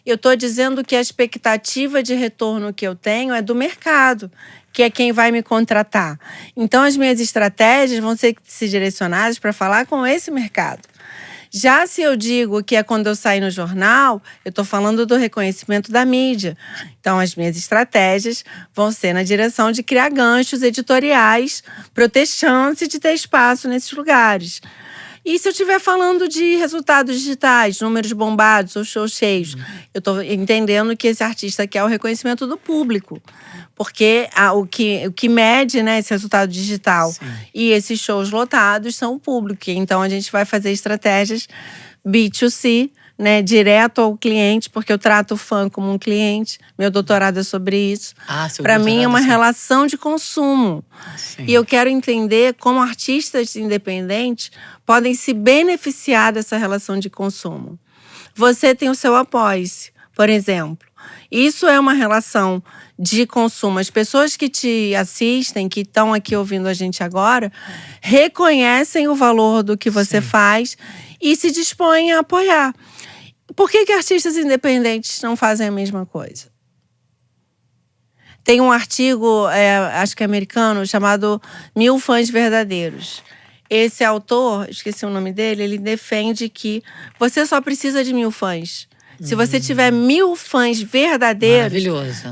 eu estou dizendo que a expectativa de retorno que eu tenho é do mercado, que é quem vai me contratar. Então, as minhas estratégias vão ser direcionadas para falar com esse mercado. Já se eu digo que é quando eu sair no jornal, eu estou falando do reconhecimento da mídia. Então, as minhas estratégias vão ser na direção de criar ganchos editoriais para eu ter chance de ter espaço nesses lugares. E se eu estiver falando de resultados digitais, números bombados ou shows cheios, eu estou entendendo que esse artista quer o reconhecimento do público. Porque o que mede, né, esse resultado digital e esses shows lotados são o público. Então, a gente vai fazer estratégias B2C, né, direto ao cliente, porque eu trato o fã como um cliente. Meu doutorado é sobre isso. Para mim, é uma relação de consumo. E eu quero entender como artistas independentes podem se beneficiar dessa relação de consumo. Você tem o seu Apoie-se, por exemplo. Isso é uma relação de consumo. As pessoas que te assistem, que estão aqui ouvindo a gente agora, reconhecem o valor do que você faz e se dispõem a apoiar. Por que artistas independentes não fazem a mesma coisa? Tem um artigo, acho que é americano, chamado 1000 Fãs Verdadeiros. Esse autor, esqueci o nome dele, ele defende que você só precisa de 1000 fãs. Se você tiver 1000 fãs verdadeiros,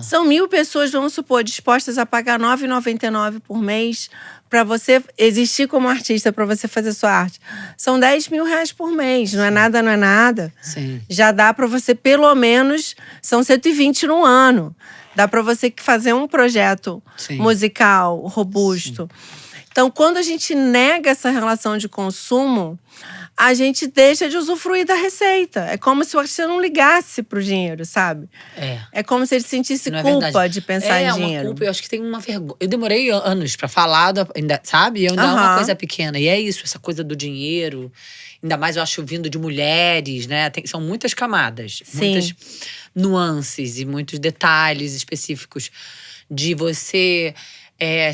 são 1000 pessoas, vamos supor, dispostas a pagar R$ 9,99 por mês para você existir como artista, para você fazer sua arte. São R$10.000 por mês, não é nada, não é nada. Já dá para você, pelo menos, são 120 no ano. Dá para você fazer um projeto musical robusto. Então, quando a gente nega essa relação de consumo, a gente deixa de usufruir da receita. É como se o artista não ligasse pro dinheiro, sabe? É como se ele sentisse culpa de pensar em dinheiro. É uma culpa, eu acho que tem uma vergonha. Eu demorei anos pra falar, sabe? Eu ainda é uma coisa pequena. E é isso, essa coisa do dinheiro. Ainda mais, eu acho, vindo de mulheres, né? São muitas camadas. Muitas nuances e muitos detalhes específicos de você…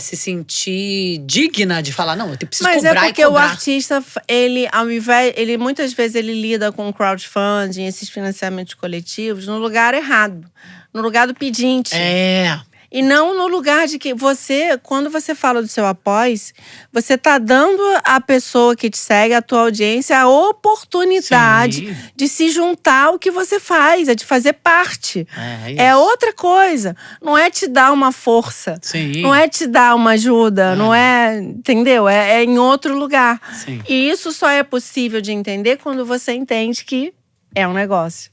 se sentir digna de falar, não, eu preciso cobrar e cobrar. Mas é porque o artista, ele muitas vezes ele lida com crowdfunding, esses financiamentos coletivos, no lugar errado. No lugar do pedinte. E não no lugar de que você, quando você fala do seu Apoie-se, você tá dando à pessoa que te segue, à tua audiência, a oportunidade de se juntar ao que você faz, de fazer parte. É outra coisa. Não é te dar uma força. Não é te dar uma ajuda. Não é, entendeu? É em outro lugar. E isso só é possível de entender quando você entende que é um negócio.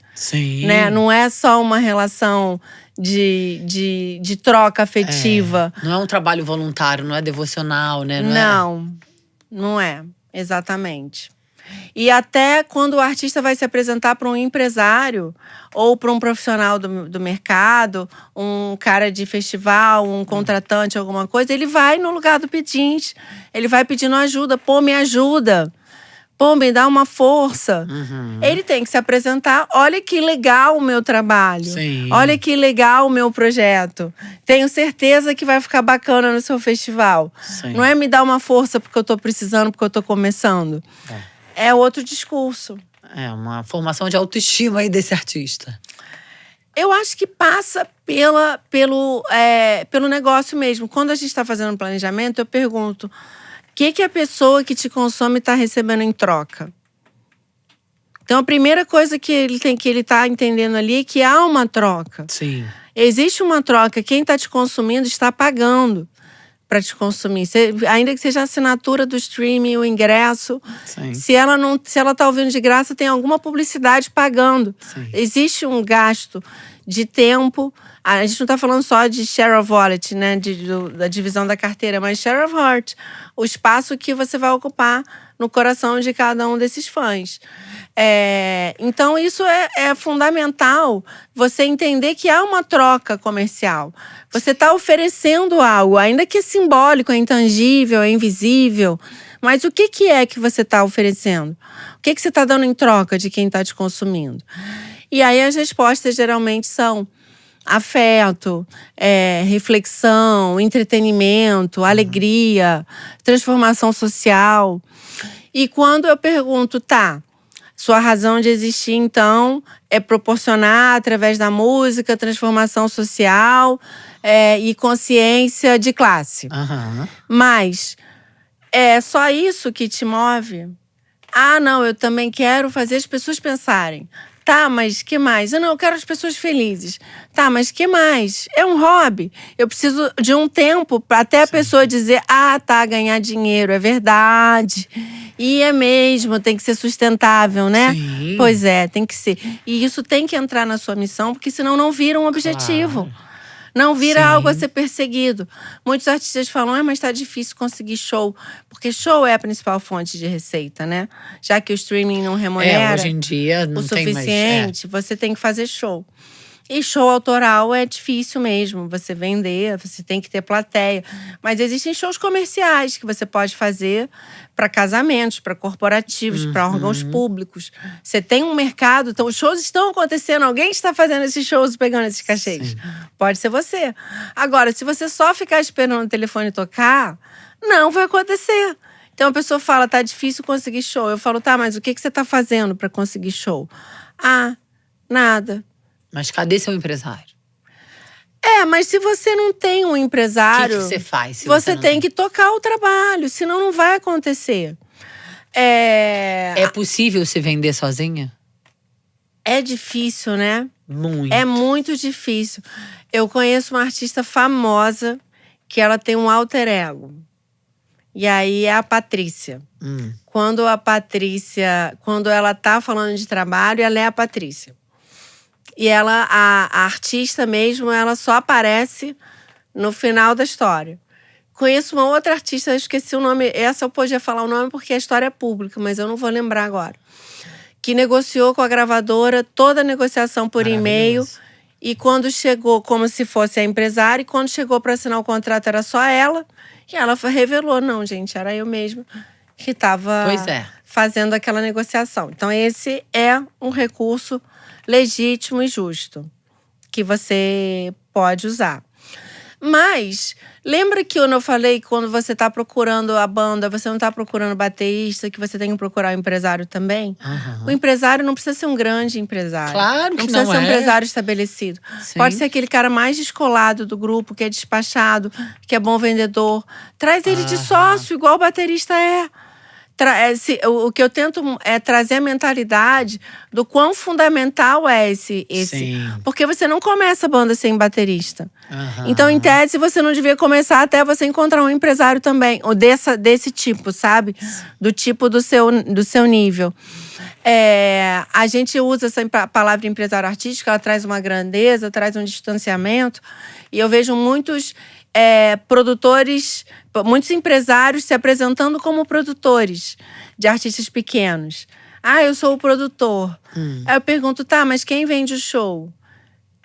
Né? Não é só uma relação de troca afetiva. Não é um trabalho voluntário, não é devocional, né? Não é. Exatamente. E até quando o artista vai se apresentar para um empresário ou para um profissional do mercado, um cara de festival, um contratante, alguma coisa, ele vai no lugar do pedinte. Ele vai pedindo ajuda. Pô, me ajuda. Pô, me dá uma força. Ele tem que se apresentar. Olha que legal o meu trabalho. Sim. Olha que legal o meu projeto. Tenho certeza que vai ficar bacana no seu festival. Sim. Não é me dar uma força porque eu tô precisando, porque eu tô começando. É outro discurso. É uma formação de autoestima aí desse artista. Eu acho que passa pelo negócio mesmo. Quando a gente está fazendo um planejamento, eu pergunto: o que a pessoa que te consome está recebendo em troca? Então, a primeira coisa que ele tá entendendo ali é que há uma troca. Sim. Existe uma troca. Quem está te consumindo está pagando para te consumir. Ainda que seja a assinatura do streaming, o ingresso. Sim. Se ela está ouvindo de graça, tem alguma publicidade pagando. Sim. Existe um gasto de tempo. A gente não está falando só de share of wallet, né? Da divisão da carteira, mas share of heart. O espaço que você vai ocupar no coração de cada um desses fãs. Então, isso é fundamental, você entender que há uma troca comercial. Você está oferecendo algo, ainda que é simbólico, é intangível, é invisível. Mas o que é que você está oferecendo? O que você está dando em troca de quem está te consumindo? E aí as respostas geralmente são afeto, reflexão, entretenimento, alegria, transformação social. E quando eu pergunto, sua razão de existir, então, é proporcionar, através da música, transformação social e consciência de classe. Mas é só isso que te move? Não, eu também quero fazer as pessoas pensarem. Mas que mais? Eu quero as pessoas felizes. Mas que mais? É um hobby. Eu preciso de um tempo até a pessoa dizer: ganhar dinheiro, é verdade. E é mesmo, tem que ser sustentável, né? Sim. Pois é, tem que ser. E isso tem que entrar na sua missão, porque senão não vira um objetivo. Claro. Não vira Sim. algo a ser perseguido. Muitos artistas falam: mas tá difícil conseguir show. Porque show é a principal fonte de receita, né? Já que o streaming não remunera hoje em dia não o tem mais, suficiente, você tem que fazer show. E show autoral é difícil mesmo, você vender, você tem que ter plateia. Mas existem shows comerciais que você pode fazer para casamentos, para corporativos, para órgãos públicos. Você tem um mercado, então os shows estão acontecendo, alguém está fazendo esses shows, pegando esses cachês. Sim. Pode ser você. Agora, se você só ficar esperando o telefone tocar, não vai acontecer. Então a pessoa fala: tá difícil conseguir show. Eu falo: mas o que você tá fazendo para conseguir show? Nada. Mas cadê seu empresário? Mas se você não tem um empresário… O que você faz? Se você não tem que tocar o trabalho, senão não vai acontecer. É possível se vender sozinha? É difícil, né? Muito. É muito difícil. Eu conheço uma artista famosa que ela tem um alter ego. E aí é a Patrícia. Quando ela tá falando de trabalho, ela é a Patrícia. E ela, a artista mesmo, ela só aparece no final da história. Conheço uma outra artista, eu esqueci o nome. Essa eu podia falar o nome porque a história é pública, mas eu não vou lembrar agora. Que negociou com a gravadora toda a negociação por e-mail. E quando chegou, como se fosse a empresária, e quando chegou para assinar o contrato era só ela. E ela revelou: não, gente, era eu mesma que estava fazendo aquela negociação. Então esse é um recurso legítimo e justo que você pode usar. Mas lembra que eu falei que quando você está procurando a banda, você não está procurando baterista, que você tem que procurar o empresário também? O empresário não precisa ser um grande empresário. Claro que não precisa não ser um é. empresário estabelecido. Sim. Pode ser aquele cara mais descolado do grupo, que é despachado, que é bom vendedor. Traz ele de sócio, igual o baterista é. O que eu tento é trazer a mentalidade do quão fundamental é esse. Sim. Porque você não começa a banda sem baterista. Então, em tese, você não devia começar até você encontrar um empresário também. Ou desse tipo, sabe? Do tipo do seu nível. A gente usa essa palavra empresário artístico, ela traz uma grandeza, traz um distanciamento. E eu vejo muitos produtores, muitos empresários se apresentando como produtores de artistas pequenos. Ah, eu sou o produtor. Aí eu pergunto, tá, mas quem vende o show?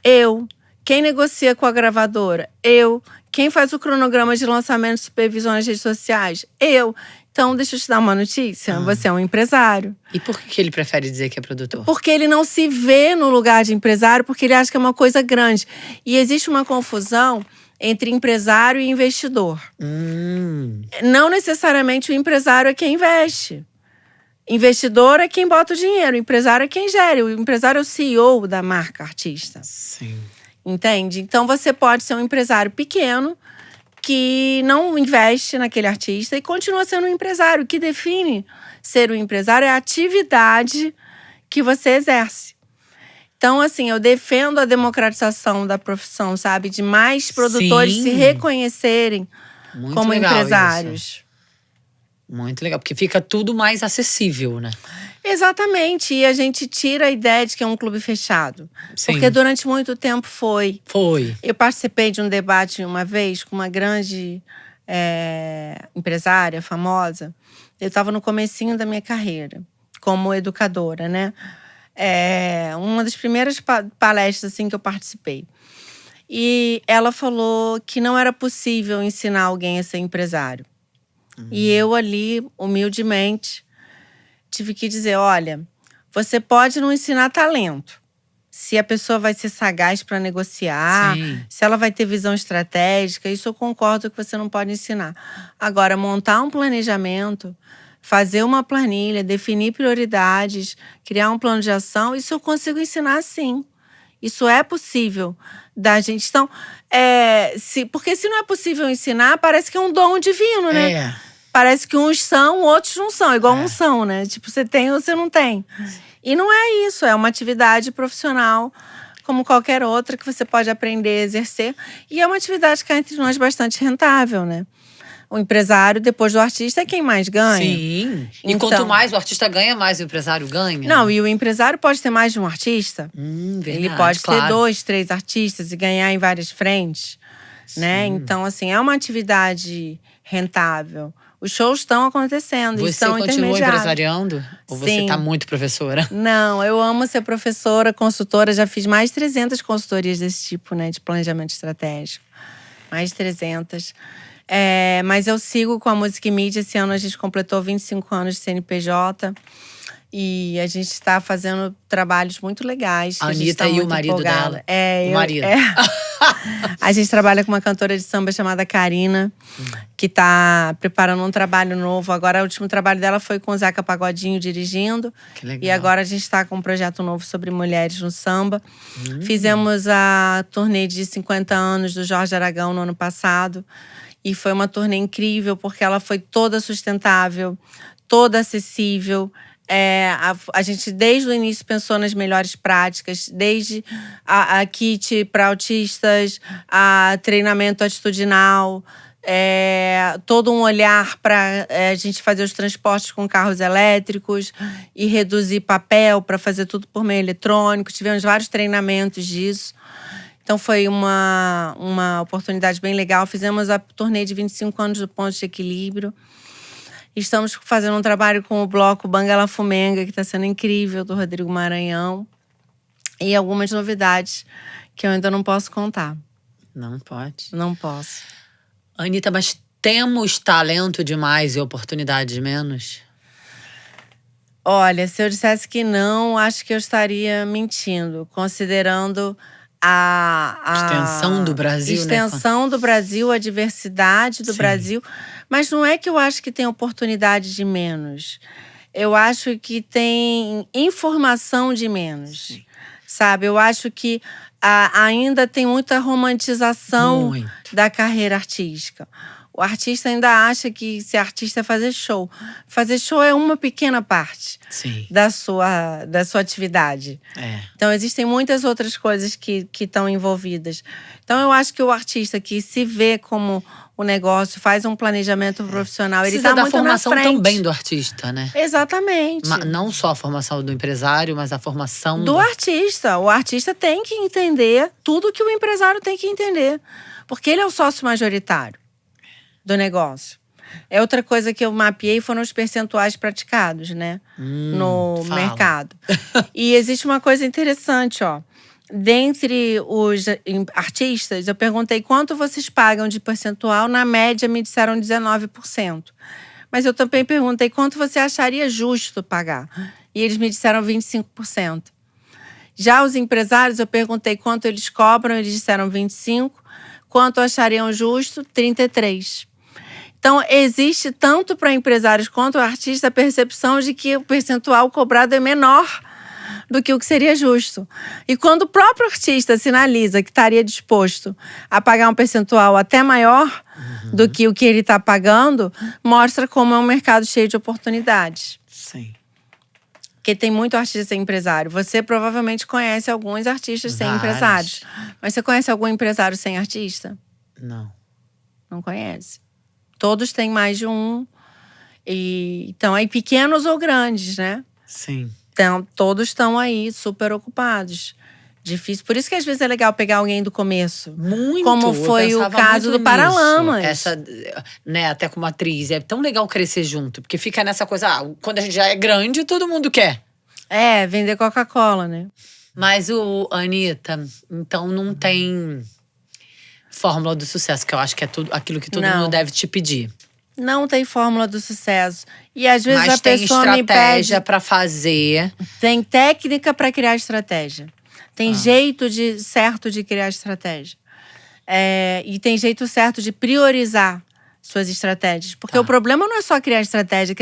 Eu. Quem negocia com a gravadora? Eu. Quem faz o cronograma de lançamento e supervisão nas redes sociais? Eu. Então, deixa eu te dar uma notícia. Você é um empresário. E por que ele prefere dizer que é produtor? Porque ele não se vê no lugar de empresário, porque ele acha que é uma coisa grande. E existe uma confusão entre empresário e investidor. Não necessariamente o empresário é quem investe. Investidor é quem bota o dinheiro, o empresário é quem gera. O empresário é o CEO da marca artista. Sim. Entende? Então você pode ser um empresário pequeno que não investe naquele artista e continua sendo um empresário. O que define ser um empresário é a atividade que você exerce. Então, assim, eu defendo a democratização da profissão, sabe? De mais produtores se reconhecerem como empresários. Isso. Muito legal, porque fica tudo mais acessível, né? Exatamente, e a gente tira a ideia de que é um clube fechado. Sim. Porque durante muito tempo foi. Foi. Eu participei de um debate uma vez com uma grande empresária famosa. Eu estava no comecinho da minha carreira, como educadora, né? Uma das primeiras palestras assim, que eu participei. E ela falou que não era possível ensinar alguém a ser empresário. E eu ali, humildemente, tive que dizer, olha, você pode não ensinar talento. Se a pessoa vai ser sagaz para negociar, se ela vai ter visão estratégica, isso eu concordo que você não pode ensinar. Agora, montar um planejamento, fazer uma planilha, definir prioridades, criar um plano de ação, isso eu consigo ensinar sim. Isso é possível da gente. Então, porque se não é possível ensinar, parece que é um dom divino, né? Parece que uns são, outros não são. Igual unção, né? Tipo, você tem ou você não tem. E não é isso. É uma atividade profissional, como qualquer outra, que você pode aprender a exercer. E é uma atividade que é entre nós bastante rentável, né? O empresário, depois do artista, é quem mais ganha. Sim. E quanto mais o artista ganha, mais o empresário ganha. Não, e o empresário pode ter mais de um artista. Verdade, ele pode ter 2, 3 artistas e ganhar em várias frentes, né? Então, assim, é uma atividade rentável. Os shows estão acontecendo e são intermediários. Você continua empresariando? Ou você está muito professora? Não, eu amo ser professora, consultora. Já fiz mais de 300 consultorias desse tipo, né? De planejamento estratégico. Mais de 300. Mas eu sigo com a Música e Mídia. Esse ano a gente completou 25 anos de CNPJ. E a gente está fazendo trabalhos muito legais. A Anitta e o marido dela. O marido. A gente trabalha com uma cantora de samba chamada Karina, que está preparando um trabalho novo. Agora, o último trabalho dela foi com o Zeca Pagodinho dirigindo. Que legal. E agora a gente está com um projeto novo sobre mulheres no samba. Fizemos a turnê de 50 anos do Jorge Aragão no ano passado. E foi uma turnê incrível, porque ela foi toda sustentável, toda acessível. A gente, desde o início, pensou nas melhores práticas, desde a kit para autistas, a treinamento atitudinal, todo um olhar para a gente fazer os transportes com carros elétricos e reduzir papel para fazer tudo por meio eletrônico. Tivemos vários treinamentos disso. Então foi uma oportunidade bem legal. Fizemos a turnê de 25 anos do Ponto de Equilíbrio. Estamos fazendo um trabalho com o bloco Bangala Fumenga, que está sendo incrível, do Rodrigo Maranhão. E algumas novidades que eu ainda não posso contar. Não pode? Não posso. Anitta, mas temos talento demais e oportunidades menos? Olha, se eu dissesse que não, acho que eu estaria mentindo, considerando a extensão do Brasil, extensão do Brasil, a diversidade do Brasil. Mas não é que eu acho que tem oportunidade de menos. Eu acho que tem informação de menos. Sabe? Eu acho que ainda tem muita romantização da carreira artística. O artista ainda acha que ser artista é fazer show. Fazer show é uma pequena parte da sua atividade. Então, existem muitas outras coisas que estão envolvidas. Então, eu acho que o artista que se vê como o negócio, faz um planejamento profissional, ele está muito na frente. Precisa da formação também do artista, né? Exatamente. Não só a formação do empresário, mas a formação do artista. O artista tem que entender tudo que o empresário tem que entender. Porque ele é o sócio majoritário do negócio. É outra coisa que eu mapeei foram os percentuais praticados, né? No mercado. E existe uma coisa interessante, ó. Dentre os artistas, eu perguntei quanto vocês pagam de percentual. Na média, me disseram 19%. Mas eu também perguntei quanto você acharia justo pagar. E eles me disseram 25%. Já os empresários, eu perguntei quanto eles cobram. Eles disseram 25%. Quanto achariam justo? 33%. Então, existe tanto para empresários quanto artistas a percepção de que o percentual cobrado é menor do que o que seria justo. E quando o próprio artista sinaliza que estaria disposto a pagar um percentual até maior do que o que ele está pagando, mostra como é um mercado cheio de oportunidades. Sim. Porque tem muito artista sem empresário. Você provavelmente conhece alguns artistas sem empresários. Mas você conhece algum empresário sem artista? Não. Não conhece. Todos têm mais de um. Então, aí pequenos ou grandes, né? Sim. Então, todos estão aí super ocupados. Difícil. Por isso que às vezes é legal pegar alguém do começo. Muito. Como foi o caso do Paralamas. Essa, né, até como atriz. É tão legal crescer junto. Porque fica nessa coisa, quando a gente já é grande, todo mundo quer. É, vender Coca-Cola, né? Mas Anitta, então não tem fórmula do sucesso, que eu acho que é tudo aquilo que todo mundo deve te pedir. Não tem fórmula do sucesso. E às vezes mas a pessoa me pede… Mas tem estratégia pra fazer. Tem técnica pra criar estratégia. Tem jeito certo de criar estratégia. E tem jeito certo de priorizar suas estratégias. Porque o problema não é só criar estratégia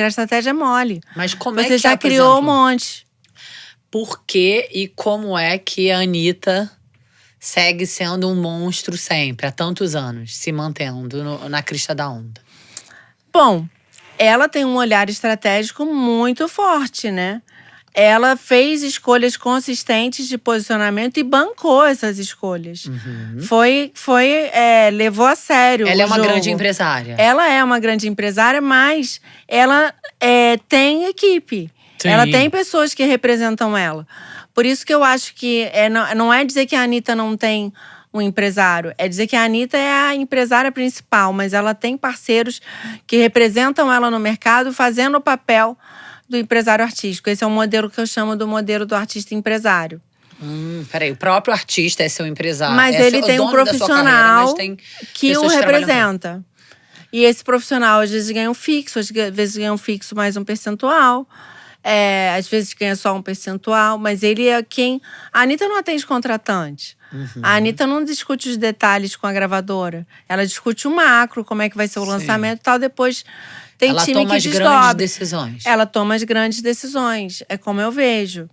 é mole. Mas como Você é que já criou um monte. Por que e como é que a Anitta segue sendo um monstro sempre, há tantos anos, se mantendo na crista da onda? Bom, ela tem um olhar estratégico muito forte, né? Ela fez escolhas consistentes de posicionamento e bancou essas escolhas. Levou a sério Ela é uma jogo. grande empresária. Ela é uma grande empresária, mas ela tem equipe. Sim. Ela tem pessoas que representam ela. Por isso que eu acho que não é dizer que a Anitta não tem um empresário. É dizer que a Anitta é a empresária principal, mas ela tem parceiros que representam ela no mercado, fazendo o papel do empresário artístico. Esse é um modelo que eu chamo do modelo do artista empresário. Peraí, o próprio artista é seu empresário. Mas ele tem um profissional que o representa. E esse profissional, às vezes, ganha um fixo, às vezes ganha um fixo mais um percentual. Às vezes ganha só um percentual, mas ele é quem… A Anitta não atende contratante. A Anitta não discute os detalhes com a gravadora. Ela discute o macro, como é que vai ser o lançamento e tal. Depois tem ela time toma que desdobra. Grandes decisões. Ela toma as grandes decisões. É como eu vejo.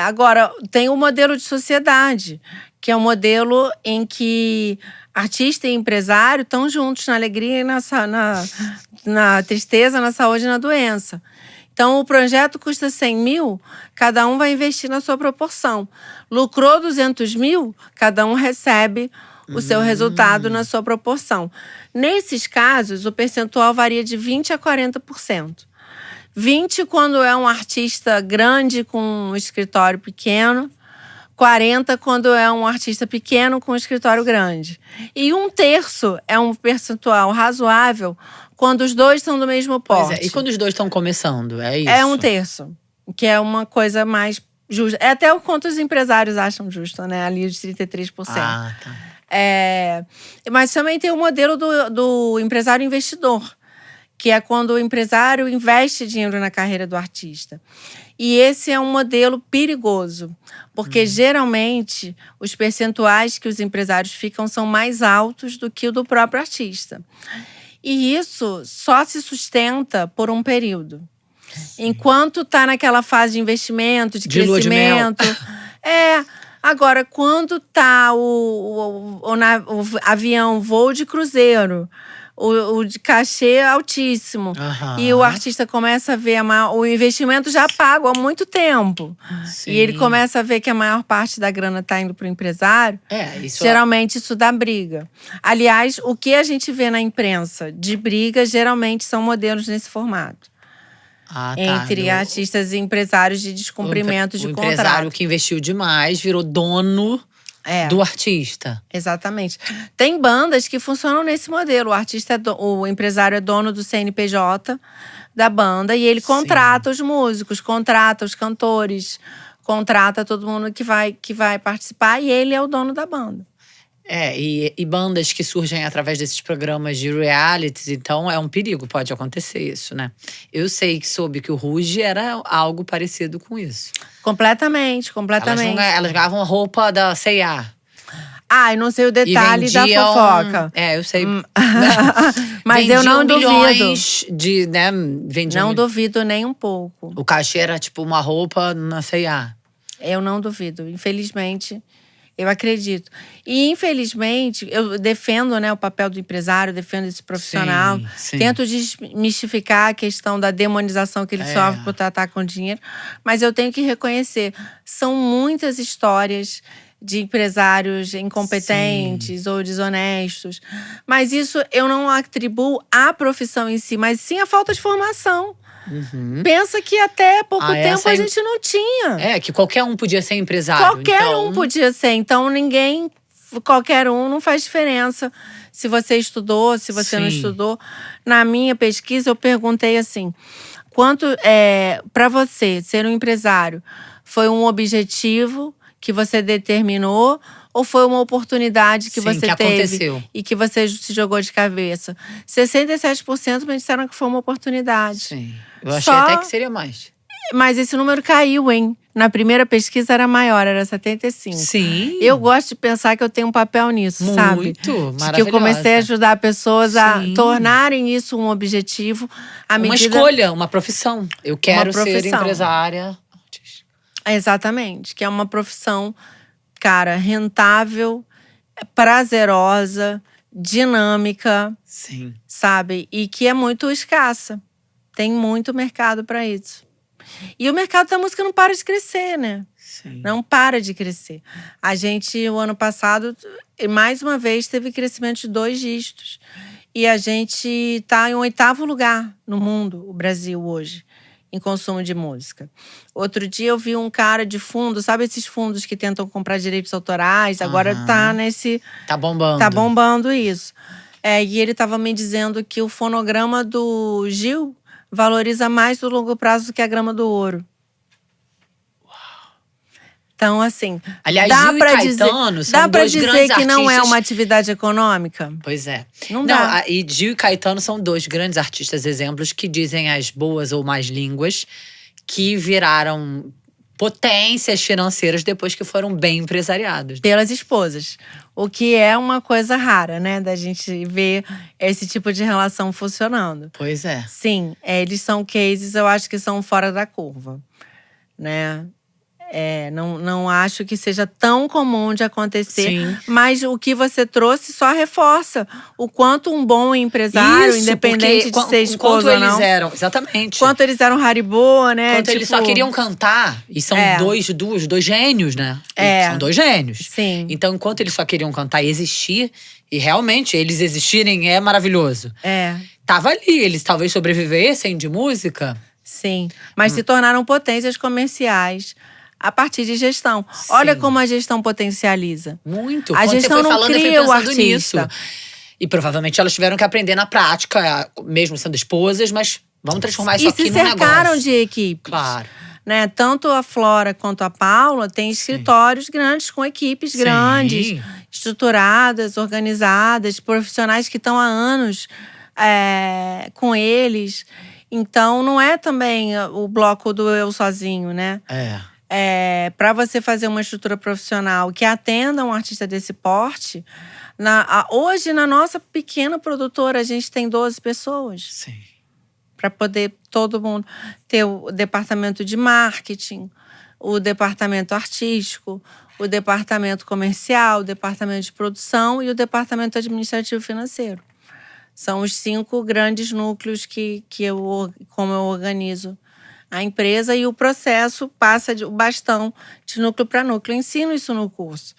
Agora, tem o modelo de sociedade, que é um modelo em que artista e empresário estão juntos na alegria e na tristeza, na saúde e na doença. Então, o projeto custa 100 mil, cada um vai investir na sua proporção. Lucrou 200 mil, cada um recebe o seu resultado na sua proporção. Nesses casos, o percentual varia de 20% a 40%. 20% quando é um artista grande com um escritório pequeno. 40% quando é um artista pequeno com um escritório grande. E 1/3 é um percentual razoável quando os dois estão do mesmo porte. E quando os dois estão começando, é isso? É 1/3, que é uma coisa mais justa. É até o quanto os empresários acham justo, né? Ali os 33%. Tá. Mas também tem o modelo do empresário investidor, que é quando o empresário investe dinheiro na carreira do artista. E esse é um modelo perigoso, porque geralmente os percentuais que os empresários ficam são mais altos do que o do próprio artista. E isso só se sustenta por um período. Enquanto está naquela fase de investimento, de crescimento. Agora, quando está o avião, voo de cruzeiro, o de cachê altíssimo, e o artista começa a ver o investimento já pago há muito tempo. Sim. E ele começa a ver que a maior parte da grana está indo para o empresário. Geralmente isso dá briga. Aliás, o que a gente vê na imprensa de briga geralmente são modelos nesse formato. Entre artistas e empresários de descumprimento de contrato. O empresário que investiu demais virou dono do artista. Exatamente. Tem bandas que funcionam nesse modelo. O artista, o empresário é dono do CNPJ da banda e ele contrata os músicos, contrata os cantores, contrata todo mundo que vai participar e ele é o dono da banda. E bandas que surgem através desses programas de realities, então é um perigo, pode acontecer isso, né? Eu soube que o Ruge era algo parecido com isso. Completamente. Elas ganhavam a roupa da C&A. Eu não sei o detalhe da fofoca. Eu sei. Mas eu não duvido. Milhões de, né? Não duvido nem um pouco. O cachê era tipo uma roupa na C&A. Eu não duvido, infelizmente. Eu acredito. E, infelizmente, eu defendo, né, o papel do empresário, defendo esse profissional. Sim. Tento desmistificar a questão da demonização que ele sofre por tratar com dinheiro. Mas eu tenho que reconhecer, são muitas histórias de empresários incompetentes ou desonestos. Mas isso eu não atribuo à profissão em si, mas sim à falta de formação. Pensa que até pouco tempo a gente não tinha. Que qualquer um podia ser empresário. Qualquer um podia ser. Então, qualquer um não faz diferença se você estudou, se você não estudou. Na minha pesquisa, eu perguntei assim, para você ser um empresário, foi um objetivo que você determinou ou foi uma oportunidade que você teve aconteceu. E que você se jogou de cabeça? 67% me disseram que foi uma oportunidade. Sim. Eu achei até que seria mais. Mas esse número caiu, hein? Na primeira pesquisa era maior, era 75%. Sim. Eu gosto de pensar que eu tenho um papel nisso, sabe? Muito, maravilhosa. Que eu comecei a ajudar pessoas a tornarem isso um objetivo. Uma escolha, uma profissão. Eu quero ser empresária. Exatamente. Que é uma profissão, cara, rentável, prazerosa, dinâmica. Sim. Sabe? E que é muito escassa. Tem muito mercado para isso. E o mercado da música não para de crescer, né? Sim. Não para de crescer. A gente, o ano passado, mais uma vez, teve crescimento de 2 dígitos. E a gente está em 8º lugar no mundo, o Brasil, hoje, em consumo de música. Outro dia eu vi um cara de fundo, sabe esses fundos que tentam comprar direitos autorais? Agora tá nesse… Tá bombando. Tá bombando isso. E ele estava me dizendo que o fonograma do Gil valoriza mais no longo prazo do que a grama do ouro. Uau. Então, assim… Aliás, dá Gil e Caetano são dá pra dois dizer grandes que não é artistas. uma atividade econômica? Pois é. Não dá. E Gil e Caetano são 2 grandes artistas exemplos que dizem as boas ou más línguas, que viraram potências financeiras depois que foram bem empresariados. Pelas esposas. O que é uma coisa rara, né? Da gente ver esse tipo de relação funcionando. Pois é. Sim, eles são cases, eu acho que são fora da curva, né? Não acho que seja tão comum de acontecer. Sim. Mas o que você trouxe só reforça o quanto um bom empresário, independente de ser esposo ou não… Exatamente. Quanto eles eram Haribo, né? Quanto eles só queriam cantar. E são dois gênios, né? São 2 gênios. Sim. Então, enquanto eles só queriam cantar e existir… E realmente, eles existirem é maravilhoso. Tava ali, eles talvez sobrevivessem de música. Sim, mas se tornaram potências comerciais a partir de gestão. Olha como a gestão potencializa. Muito. A gestão não cria o artista. Nisso. E provavelmente elas tiveram que aprender na prática, mesmo sendo esposas, mas vamos transformar isso aqui num negócio. E se cercaram de equipes. Claro. Né? Tanto a Flora quanto a Paula têm escritórios grandes, com equipes grandes, estruturadas, organizadas, profissionais que estão há anos com eles. Então, não é também o bloco do eu sozinho, né? Para você fazer uma estrutura profissional que atenda um artista desse porte, hoje, na nossa pequena produtora, a gente tem 12 pessoas. Sim. Para poder todo mundo ter o departamento de marketing, o departamento artístico, o departamento comercial, o departamento de produção e o departamento administrativo financeiro. São os 5 grandes núcleos como eu organizo a empresa, e o processo passa o bastão de núcleo para núcleo. Eu ensino isso no curso.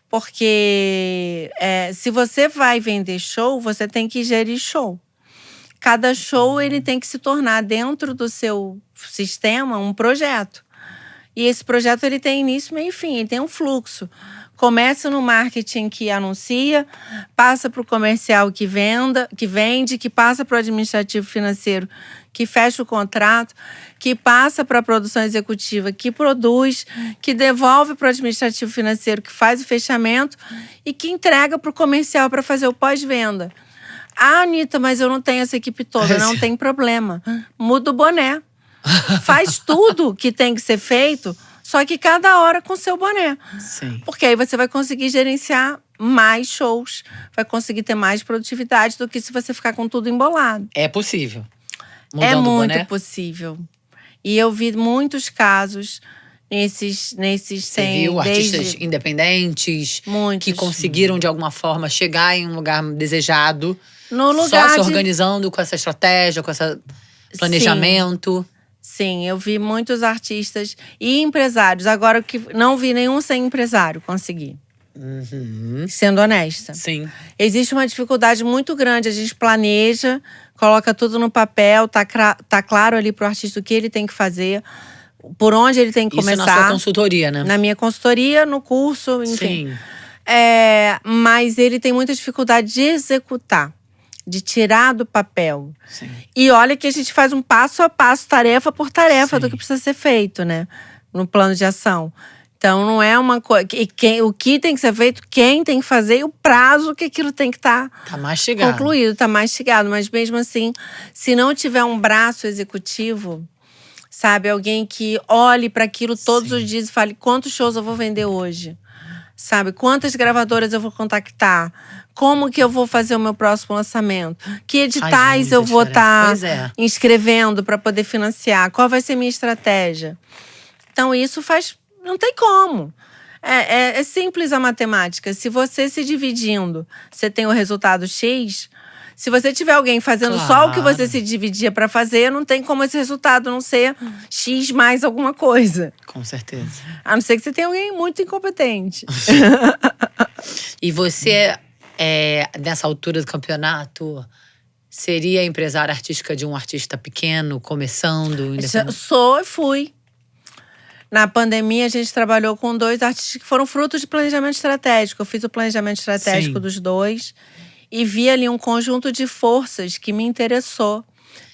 Porque se você vai vender show, você tem que gerir show. Cada show ele tem que se tornar, dentro do seu sistema, um projeto. E esse projeto ele tem início, meio e fim, ele tem um fluxo. Começa no marketing que anuncia, passa para o comercial que vende, que passa para o administrativo financeiro que fecha o contrato, que passa para a produção executiva que produz, que devolve para o administrativo financeiro que faz o fechamento e que entrega para o comercial para fazer o pós-venda. Ah, Anitta, mas eu não tenho essa equipe toda. Não tem problema. Muda o boné. Faz tudo que tem que ser feito, só que cada hora com seu boné. Sim. Porque aí você vai conseguir gerenciar mais shows, vai conseguir ter mais produtividade do que se você ficar com tudo embolado. É possível. É Mudando o muito boné. possível. E eu vi muitos casos nesses Você viu artistas independentes Muitos. que conseguiram, de alguma forma, chegar em um lugar desejado. No lugar só se de- organizando com essa estratégia, com esse planejamento. Sim, eu vi muitos artistas e empresários. Agora, que não vi nenhum sem empresário conseguir. Sendo honesta. Sim. Existe uma dificuldade muito grande. A gente planeja, coloca tudo no papel, tá claro ali pro artista o que ele tem que fazer, por onde ele tem que Isso começar. na sua consultoria, né? Na minha consultoria, no curso, enfim. Sim. Mas ele tem muita dificuldade de executar, de tirar do papel. Sim. E olha que a gente faz um passo a passo, tarefa por tarefa, Sim. do que precisa ser feito, né? No plano de ação. Então, não é uma coisa… O que tem que ser feito, quem tem que fazer e o prazo que aquilo tem que estar Tá mastigado. concluído, tá mastigado. Mas mesmo assim, se não tiver um braço executivo, sabe? Alguém que olhe para aquilo todos Sim. os dias e fale quantos shows eu vou vender hoje. Sabe? Quantas gravadoras eu vou contactar? Como que eu vou fazer o meu próximo lançamento? Que editais muita eu vou diferença. estar Pois é. inscrevendo para poder financiar? Qual vai ser minha estratégia? Então, isso faz… Não tem como. É simples a matemática. Se você se dividindo, você tem o resultado X. Se você tiver alguém fazendo só o que você se dividia para fazer, não tem como esse resultado não ser X mais alguma coisa. Com certeza. A não ser que você tenha alguém muito incompetente. E você, nessa altura do campeonato, seria empresária artística de um artista pequeno, começando? Sou e fui. Na pandemia, a gente trabalhou com 2 artistas que foram frutos de planejamento estratégico. Eu fiz o planejamento estratégico Sim. dos 2 e vi ali um conjunto de forças que me interessou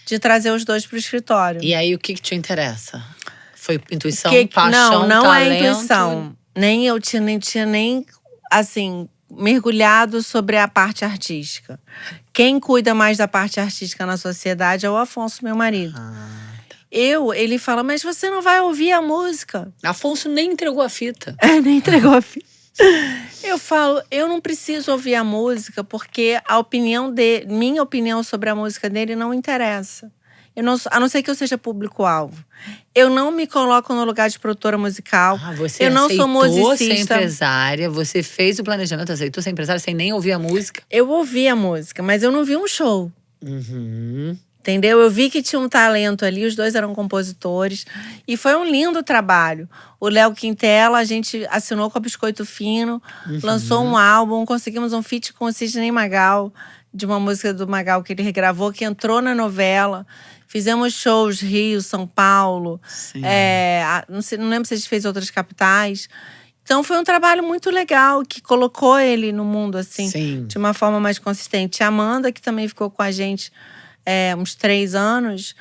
de trazer os 2 para o escritório. E aí, o que te interessa? Foi intuição, Que- paixão, não talento? é intuição. Nem eu tinha nem assim, mergulhado sobre a parte artística. Quem cuida mais da parte artística na sociedade é o Afonso, meu marido. Ele fala, mas você não vai ouvir a música. Afonso nem entregou a fita. Nem entregou a fita. Eu falo, eu não preciso ouvir a música porque a opinião dele, minha opinião sobre a música dele não interessa. A não ser que eu seja público-alvo. Eu não me coloco no lugar de produtora musical. Você eu não sou aceitou ser musicista. empresária, você fez o planejamento, aceitou ser empresária sem nem ouvir a música? Eu ouvi a música, mas eu não vi um show. Uhum. Entendeu? Eu vi que tinha um talento ali, os 2 eram compositores. E foi um lindo trabalho. O Léo Quintela, a gente assinou com a Biscoito Fino, lançou um álbum, conseguimos um feat com o Sidney Magal, de uma música do Magal que ele regravou, que entrou na novela. Fizemos shows Rio, São Paulo. Sim. Não lembro se a gente fez outras capitais. Então foi um trabalho muito legal, que colocou ele no mundo, assim, Sim. de uma forma mais consistente. A Amanda, que também ficou com a gente uns 3 anos,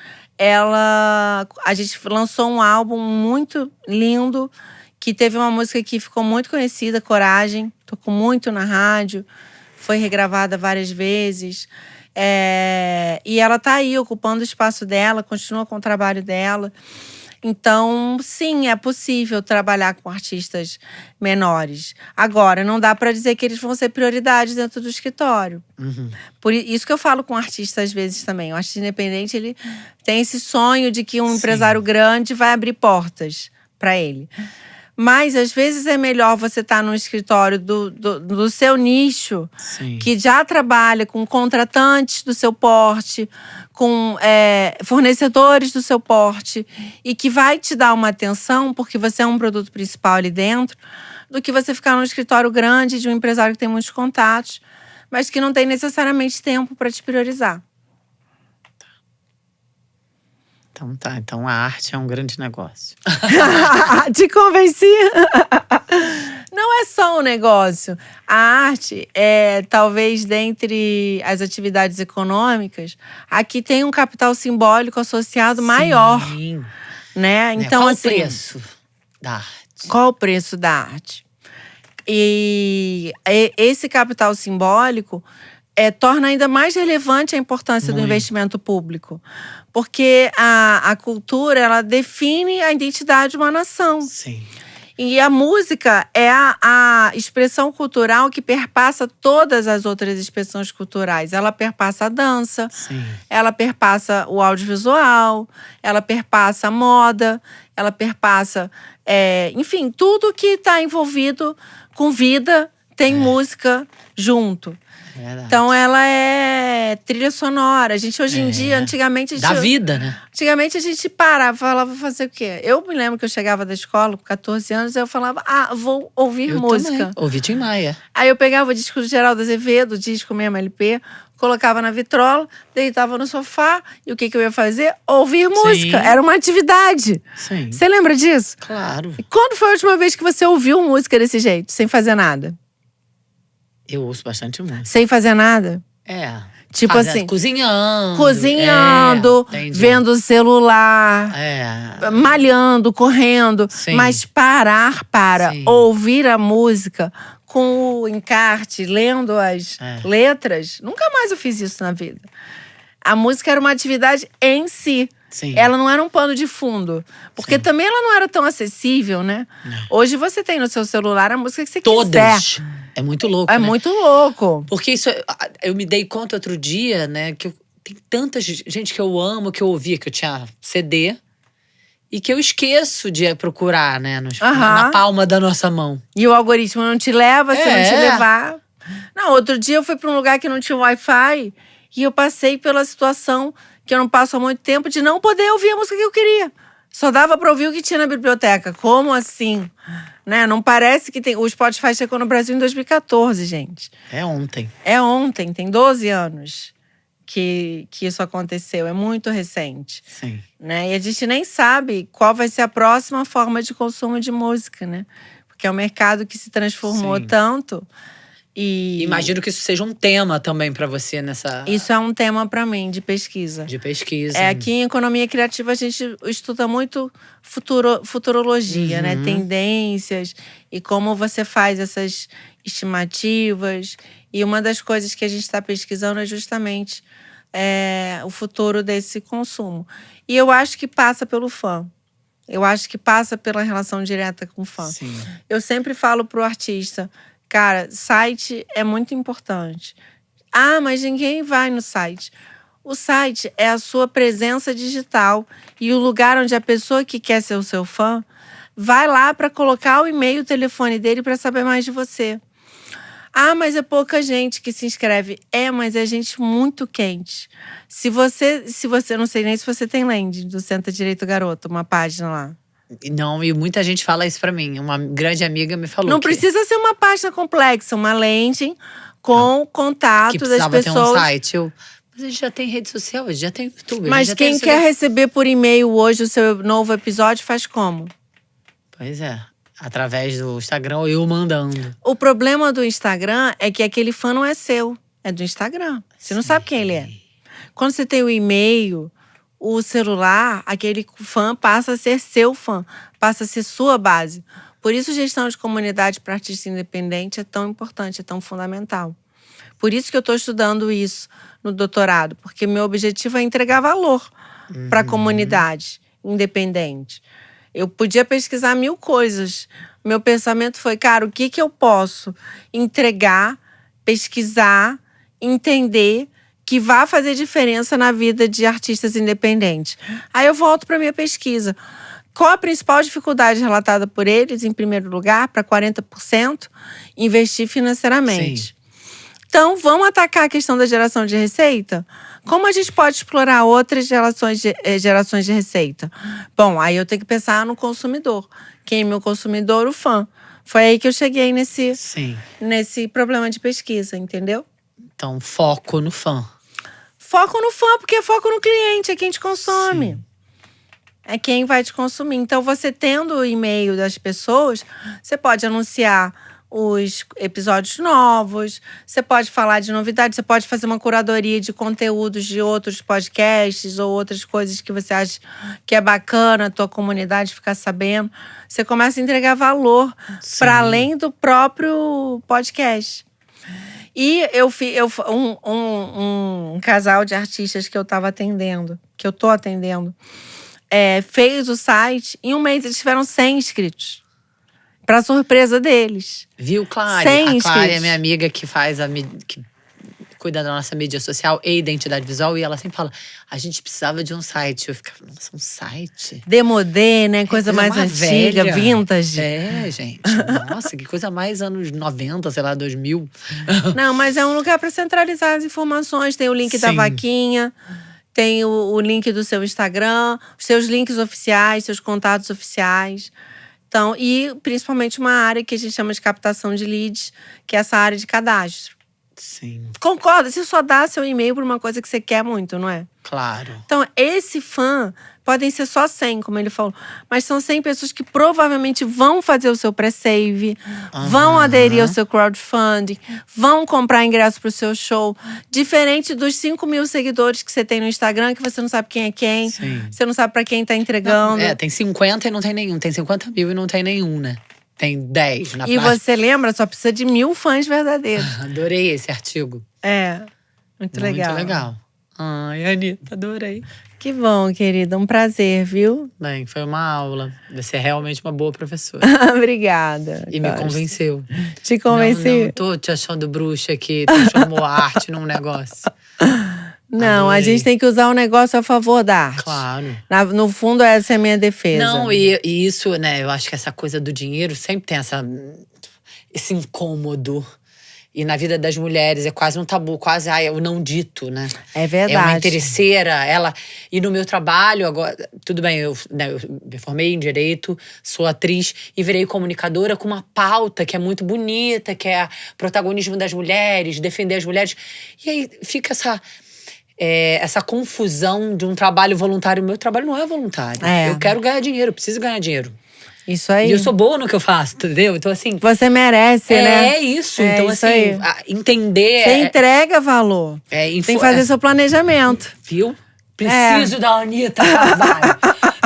a gente lançou um álbum muito lindo, que teve uma música que ficou muito conhecida, Coragem, tocou muito na rádio, foi regravada várias vezes. E ela tá aí, ocupando o espaço dela, continua com o trabalho dela. Então, sim, é possível trabalhar com artistas menores. Agora, não dá para dizer que eles vão ser prioridades dentro do escritório. Por isso que eu falo com artistas às vezes também. O artista independente, ele tem esse sonho de que um empresário grande vai abrir portas para ele. Mas, às vezes, é melhor você estar num escritório do seu nicho, Sim. que já trabalha com contratantes do seu porte, com fornecedores do seu porte, e que vai te dar uma atenção, porque você é um produto principal ali dentro, do que você ficar num escritório grande de um empresário que tem muitos contatos, mas que não tem necessariamente tempo para te priorizar. Então tá, então a arte é um grande negócio. Te convenci? Não é só um negócio. A arte é, talvez, dentre as atividades econômicas, aqui tem um capital simbólico associado maior, né? Então, qual assim, o preço da arte? Qual o preço da arte? E esse capital simbólico torna ainda mais relevante a importância do investimento público. Porque a cultura, ela define a identidade de uma nação. Sim. E a música é a expressão cultural que perpassa todas as outras expressões culturais. Ela perpassa a dança, ela perpassa o audiovisual, ela perpassa a moda, ela perpassa… enfim, tudo que está envolvido com vida tem música junto. Verdade. Então, ela é trilha sonora. A gente, hoje em dia, antigamente… Da vida, né? Antigamente, a gente parava, falava fazer o quê? Eu me lembro que eu chegava da escola com 14 anos, eu falava, vou ouvir música. Também. Ouvi Tim Maia. Aí eu pegava o disco do Geraldo Azevedo, o disco mesmo, LP, colocava na vitrola, deitava no sofá, e o que eu ia fazer? Ouvir música. Era uma atividade. Sim. Você lembra disso? Claro. E quando foi a última vez que você ouviu música desse jeito, sem fazer nada? Eu ouço bastante música. Sem fazer nada? Tipo assim… Cozinhando, vendo o celular, malhando, correndo. Sim. Mas parar para ouvir a música com o encarte, lendo as letras… Nunca mais eu fiz isso na vida. A música era uma atividade em si. Sim. Ela não era um pano de fundo. Porque também ela não era tão acessível, né? Hoje você tem no seu celular a música que você quiser. É muito louco, É muito louco. Porque isso… Eu me dei conta outro dia, né? Que tem tanta gente que eu amo, que eu ouvia, que eu tinha CD. E que eu esqueço de procurar, né? Na palma da nossa mão. E o algoritmo não te leva, se não te levar… Não, outro dia eu fui para um lugar que não tinha Wi-Fi. E eu passei pela situação… que eu não passo há muito tempo, de não poder ouvir a música que eu queria. Só dava pra ouvir o que tinha na biblioteca. Como assim? Né? Não parece que tem… O Spotify chegou no Brasil em 2014, gente. É ontem. É ontem, tem 12 anos que isso aconteceu. É muito recente. Sim. Né? E a gente nem sabe qual vai ser a próxima forma de consumo de música, né? Porque é um mercado que se transformou tanto… Imagino que isso seja um tema também para você nessa… Isso é um tema para mim, de pesquisa. De pesquisa. Aqui em Economia Criativa a gente estuda muito futurologia, né? Tendências e como você faz essas estimativas. E uma das coisas que a gente está pesquisando é justamente o futuro desse consumo. E eu acho que passa pelo fã. Eu acho que passa pela relação direta com o fã. Sim. Eu sempre falo pro artista… Cara, site é muito importante. Mas ninguém vai no site. O site é a sua presença digital e o lugar onde a pessoa que quer ser o seu fã vai lá para colocar o e-mail, o telefone dele para saber mais de você. Mas é pouca gente que se inscreve. Mas é gente muito quente. Se você, não sei nem se você tem landing do Senta Direito Garoto, uma página lá. Não, e muita gente fala isso pra mim. Uma grande amiga me falou Não precisa ser uma página complexa, uma landing com contato das pessoas. Ter um site. Mas a gente já tem rede social, a gente já tem YouTube. Mas quem quer receber por e-mail hoje o seu novo episódio, faz como? Pois é. Através do Instagram ou eu mandando. O problema do Instagram é que aquele fã não é seu. É do Instagram. Você não sabe quem ele é. Quando você tem o e-mail… O celular, aquele fã passa a ser seu fã, passa a ser sua base. Por isso, gestão de comunidade para artista independente é tão importante, é tão fundamental. Por isso que eu estou estudando isso no doutorado, porque meu objetivo é entregar valor para a comunidade independente. Eu podia pesquisar 1000 coisas. Meu pensamento foi, cara, o que eu posso entregar, pesquisar, entender… que vai fazer diferença na vida de artistas independentes. Aí eu volto para minha pesquisa. Qual a principal dificuldade relatada por eles, em primeiro lugar, para 40%? Investir financeiramente. Sim. Então, vamos atacar a questão da geração de receita? Como a gente pode explorar outras gerações de receita? Bom, aí eu tenho que pensar no consumidor. Quem é meu consumidor? O fã. Foi aí que eu cheguei nesse problema de pesquisa, entendeu? Então, foco no fã. Foco no fã, porque é foco no cliente, é quem te consome. Sim. É quem vai te consumir. Então, você tendo o e-mail das pessoas, você pode anunciar os episódios novos, você pode falar de novidades, você pode fazer uma curadoria de conteúdos de outros podcasts ou outras coisas que você acha que é bacana a tua comunidade ficar sabendo. Você começa a entregar valor para além do próprio podcast. E um casal de artistas que eu tava atendendo, que eu tô atendendo, fez o site. Em um mês eles tiveram 100 inscritos. Pra surpresa deles. Viu, Clary? 100 A Clary inscritos. é minha amiga que que cuida da nossa mídia social e identidade visual. E ela sempre fala, a gente precisava de um site. Eu ficava, nossa, um site? Demodê, né? Coisa mais antiga, velha. vintage. Gente. Nossa, que coisa mais anos 90, sei lá, 2000. Não, mas é um lugar pra centralizar as informações. Tem o link da Sim. vaquinha, tem o link do seu Instagram, os seus links oficiais, seus contatos oficiais. Então, e principalmente uma área que a gente chama de captação de leads, que é essa área de cadastro. Sim, Concorda? Você só dá seu e-mail pra uma coisa que você quer muito, não é? claro. Então, esse fã, podem ser só 100, como ele falou. Mas são 100 pessoas que provavelmente vão fazer o seu pré-save, vão aderir ao seu crowdfunding, vão comprar ingresso pro seu show. Diferente dos 5.000 seguidores que você tem no Instagram, que você não sabe quem é quem. Sim. Você não sabe pra quem tá entregando. Tem 50 e não tem nenhum. Tem 50 mil e não tem nenhum, né? Tem 10 na E página. você lembra, só precisa de 1.000 fãs verdadeiros. Adorei esse artigo. Muito legal. Muito legal. Ai, Anitta, adorei. Que bom, querida. Um prazer, viu? Bem, foi uma aula. Você é realmente uma boa professora. Obrigada. E me Gosto. convenceu. Te convenci? Não tô te achando bruxa que transformou a arte num negócio. Não, a Adorei. gente tem que usar o negócio a favor da arte. Claro. No fundo, essa é a minha defesa. Não, e isso, né? Eu acho que essa coisa do dinheiro sempre tem esse incômodo. E na vida das mulheres é quase um tabu, quase é o não dito, né? É verdade. É uma interesseira, ela… E no meu trabalho, agora… Tudo bem, eu me formei em Direito, sou atriz e virei comunicadora com uma pauta que é muito bonita, que é protagonismo das mulheres, defender as mulheres. E aí fica essa confusão de um trabalho voluntário. O meu trabalho não é voluntário. Eu quero ganhar dinheiro, eu preciso ganhar dinheiro. Isso aí. E eu sou boa no que eu faço, entendeu? Então, assim… Você merece, né? É isso. É Então, isso assim, aí. entender… Você entrega valor. Tem que fazer seu planejamento. Viu? Preciso da Anitta Carvalho.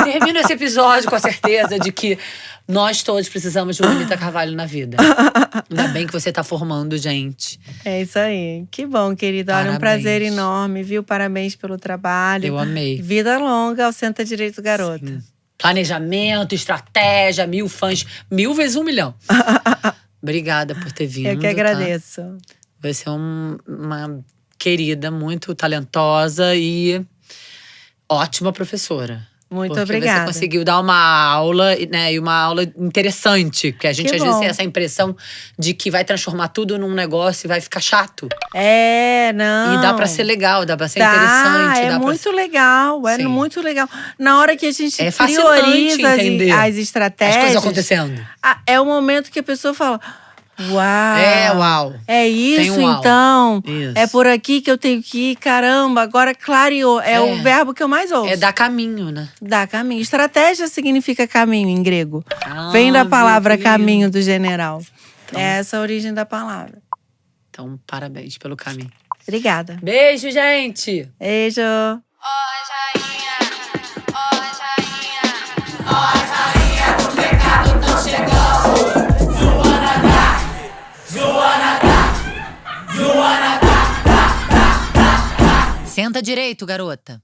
Termino esse episódio com a certeza de que nós todos precisamos de uma Anitta Carvalho na vida. Ainda bem que você tá formando, gente. É isso aí. Que bom, querida. Olha, um Parabéns. prazer enorme, viu? Parabéns pelo trabalho. Eu amei. Vida longa ao Senta Direito Garota. Sim. Planejamento, estratégia, 1.000 fãs. 1.000 vezes 1 milhão. Obrigada por ter vindo. Eu que agradeço. Tá? Você é uma querida, muito talentosa e ótima professora. Muito Porque obrigada. você conseguiu dar uma aula, né? E uma aula interessante. Porque a gente, Que às vezes, bom. tem essa impressão de que vai transformar tudo num negócio e vai ficar chato. Não. E dá pra ser legal, dá pra ser interessante. É dá muito pra… legal, é Sim. muito legal. Na hora que a gente É fascinante prioriza entender as estratégias… as coisas acontecendo. É o momento que a pessoa fala… Uau! Uau. É isso, Tem um uau. então. Isso. É por aqui que eu tenho que ir. Caramba, agora clareou. É o verbo que eu mais ouço. É dar caminho, né? Dar caminho. Estratégia significa caminho em grego. Ah, Vem da palavra viu? caminho do general. É essa a origem da palavra. Então, parabéns pelo caminho. Obrigada. Beijo, gente! Beijo. Senta direito, garota.